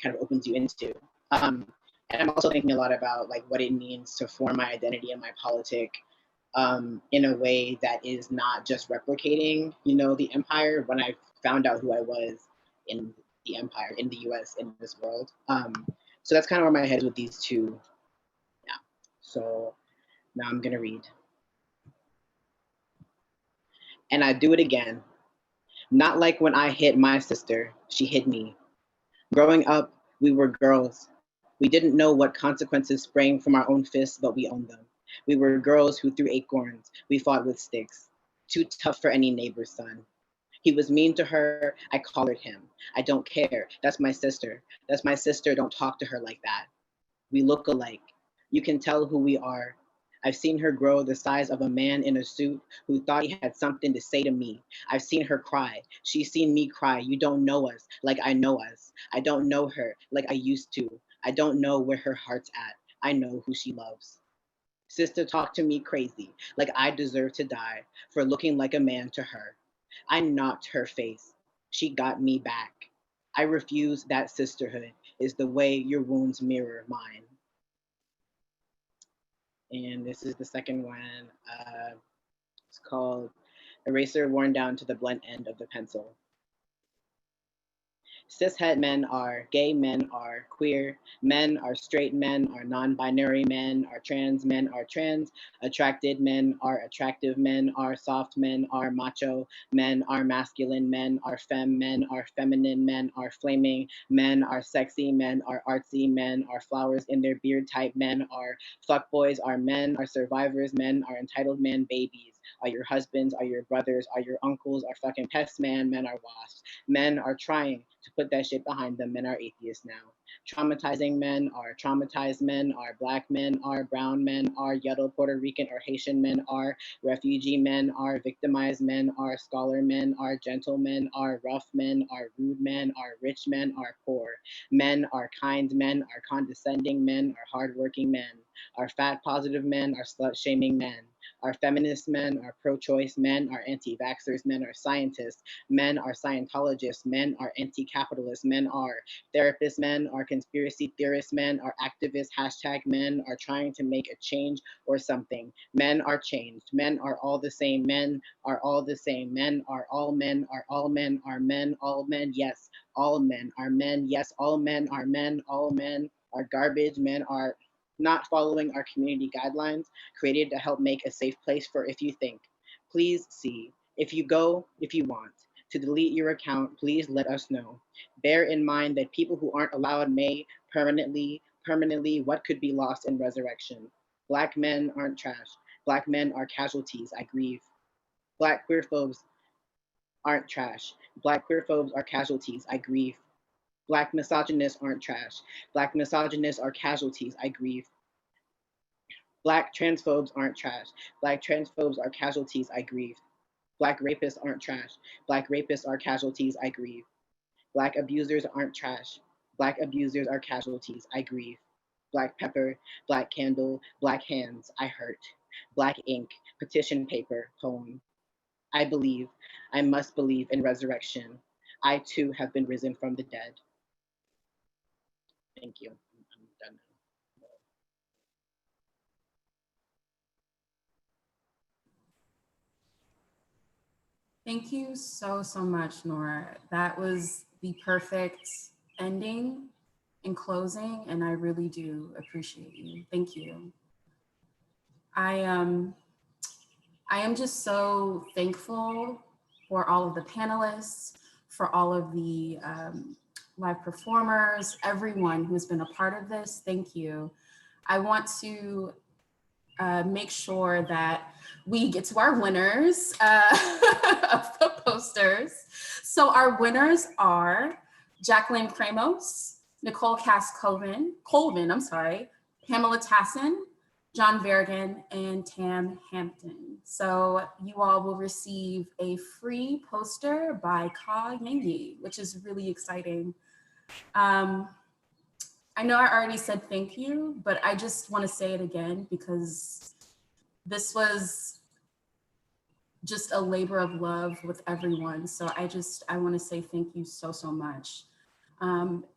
kind of opens you into. And I'm also thinking a lot about what it means to form my identity and my politic in a way that is not just replicating, the empire when I found out who I was in the empire, in the US, in this world. So that's kind of where my head is with these two. Yeah. So now I'm gonna read. And I do it again. Not like when I hit my sister, she hit me. Growing up, we were girls. We didn't know what consequences sprang from our own fists, but we owned them. We were girls who threw acorns. We fought with sticks. Too tough for any neighbor's son. He was mean to her. I collared him. I don't care. That's my sister. That's my sister. Don't talk to her like that. We look alike. You can tell who we are. I've seen her grow the size of a man in a suit who thought he had something to say to me. I've seen her cry. She's seen me cry. You don't know us like I know us. I don't know her like I used to. I don't know where her heart's at. I know who she loves. Sister talked to me crazy, like I deserve to die for looking like a man to her. I knocked her face. She got me back. I refuse that sisterhood is the way your wounds mirror mine. And this is the second one. It's called Eraser Worn Down to the Blunt End of the Pencil. Cishet men are, gay men are, queer men are, straight men are, non-binary men are, trans men are trans, attracted men are, attractive men are, soft men are, macho men are, masculine men are, femme men are, feminine men are, flaming men are, sexy men are, artsy men are, flowers in their beard type men are, fuckboys are men, are survivors men are, entitled man babies. Are your husbands, are your brothers, are your uncles, are fucking pests, men are wasps. Men are trying to put that shit behind them. Men are atheists now. Traumatizing men are traumatized men are black men are brown men are yellow Puerto Rican or Haitian men are refugee men are victimized men are scholar men are gentlemen are rough men are rude men are rich men are poor. Men are kind men are condescending men are hardworking men are fat positive men are slut shaming men. Are feminist men, are pro-choice men, are anti-vaxxers men, are scientists, men are Scientologists, men are anti-capitalist, men are therapists, men are conspiracy theorists, men are activists, hashtag men are trying to make a change or something. Men are changed, men are all the same, men are all the same, men are all men, are all men, are men, all men, yes, all men are men, yes, all men are men, all men are garbage, men are not following our community guidelines created to help make a safe place for if you think. Please see. If you go, if you want to delete your account, please let us know. Bear in mind that people who aren't allowed may permanently, what could be lost in resurrection. Black men aren't trash. Black men are casualties. I grieve. Black queerphobes aren't trash. Black queerphobes are casualties. I grieve. Black misogynists aren't trash. Black misogynists are casualties. I grieve. Black transphobes aren't trash. Black transphobes are casualties. I grieve. Black rapists aren't trash. Black rapists are casualties. I grieve. Black abusers aren't trash. Black abusers are casualties. I grieve. Black pepper, black candle, black hands. I hurt. Black ink, petition paper, poem. I believe, I must believe in resurrection. I too have been risen from the dead. Thank you. I'm done. Thank you so, so much, Nora. That was the perfect ending and closing, and I really do appreciate you. Thank you. I am just so thankful for all of the panelists, for all of the live performers, everyone who's been a part of this. Thank you. I want to make sure that we get to our winners of the posters. So our winners are Jacqueline Kramos, Nicole Cass-Colvin, Pamela Tassin, John Vergan, and Tam Hampton. So you all will receive a free poster by Ka Yengi, which is really exciting. I know I already said thank you, but I just want to say it again because this was just a labor of love with everyone. So I want to say thank you so, so much.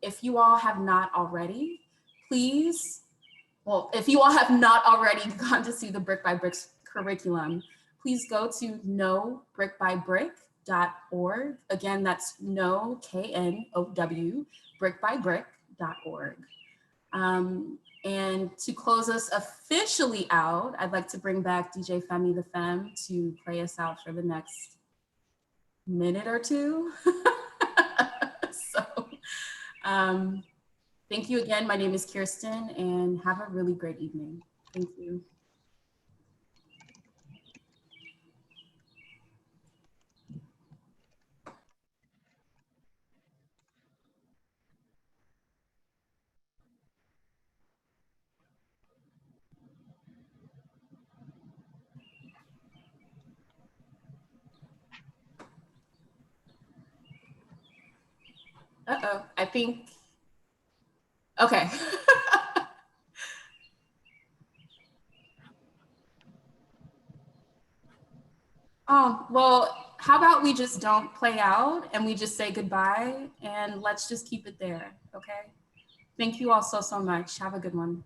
If you all have not already, please, if you all have not already gone to see the Brick by Bricks curriculum, please go to knowbrickbybrick.org. Again, that's know, K-N-O-W, brickbybrick.org. And to close us officially out, I'd like to bring back DJ Femi the Femme to play us out for the next minute or two. Thank you again. My name is Kirsten, and have a really great evening. Thank you. Uh-oh, I think, okay. Oh, well, how about we just don't play out and we just say goodbye and let's just keep it there, okay? Thank you all so much. Have a good one.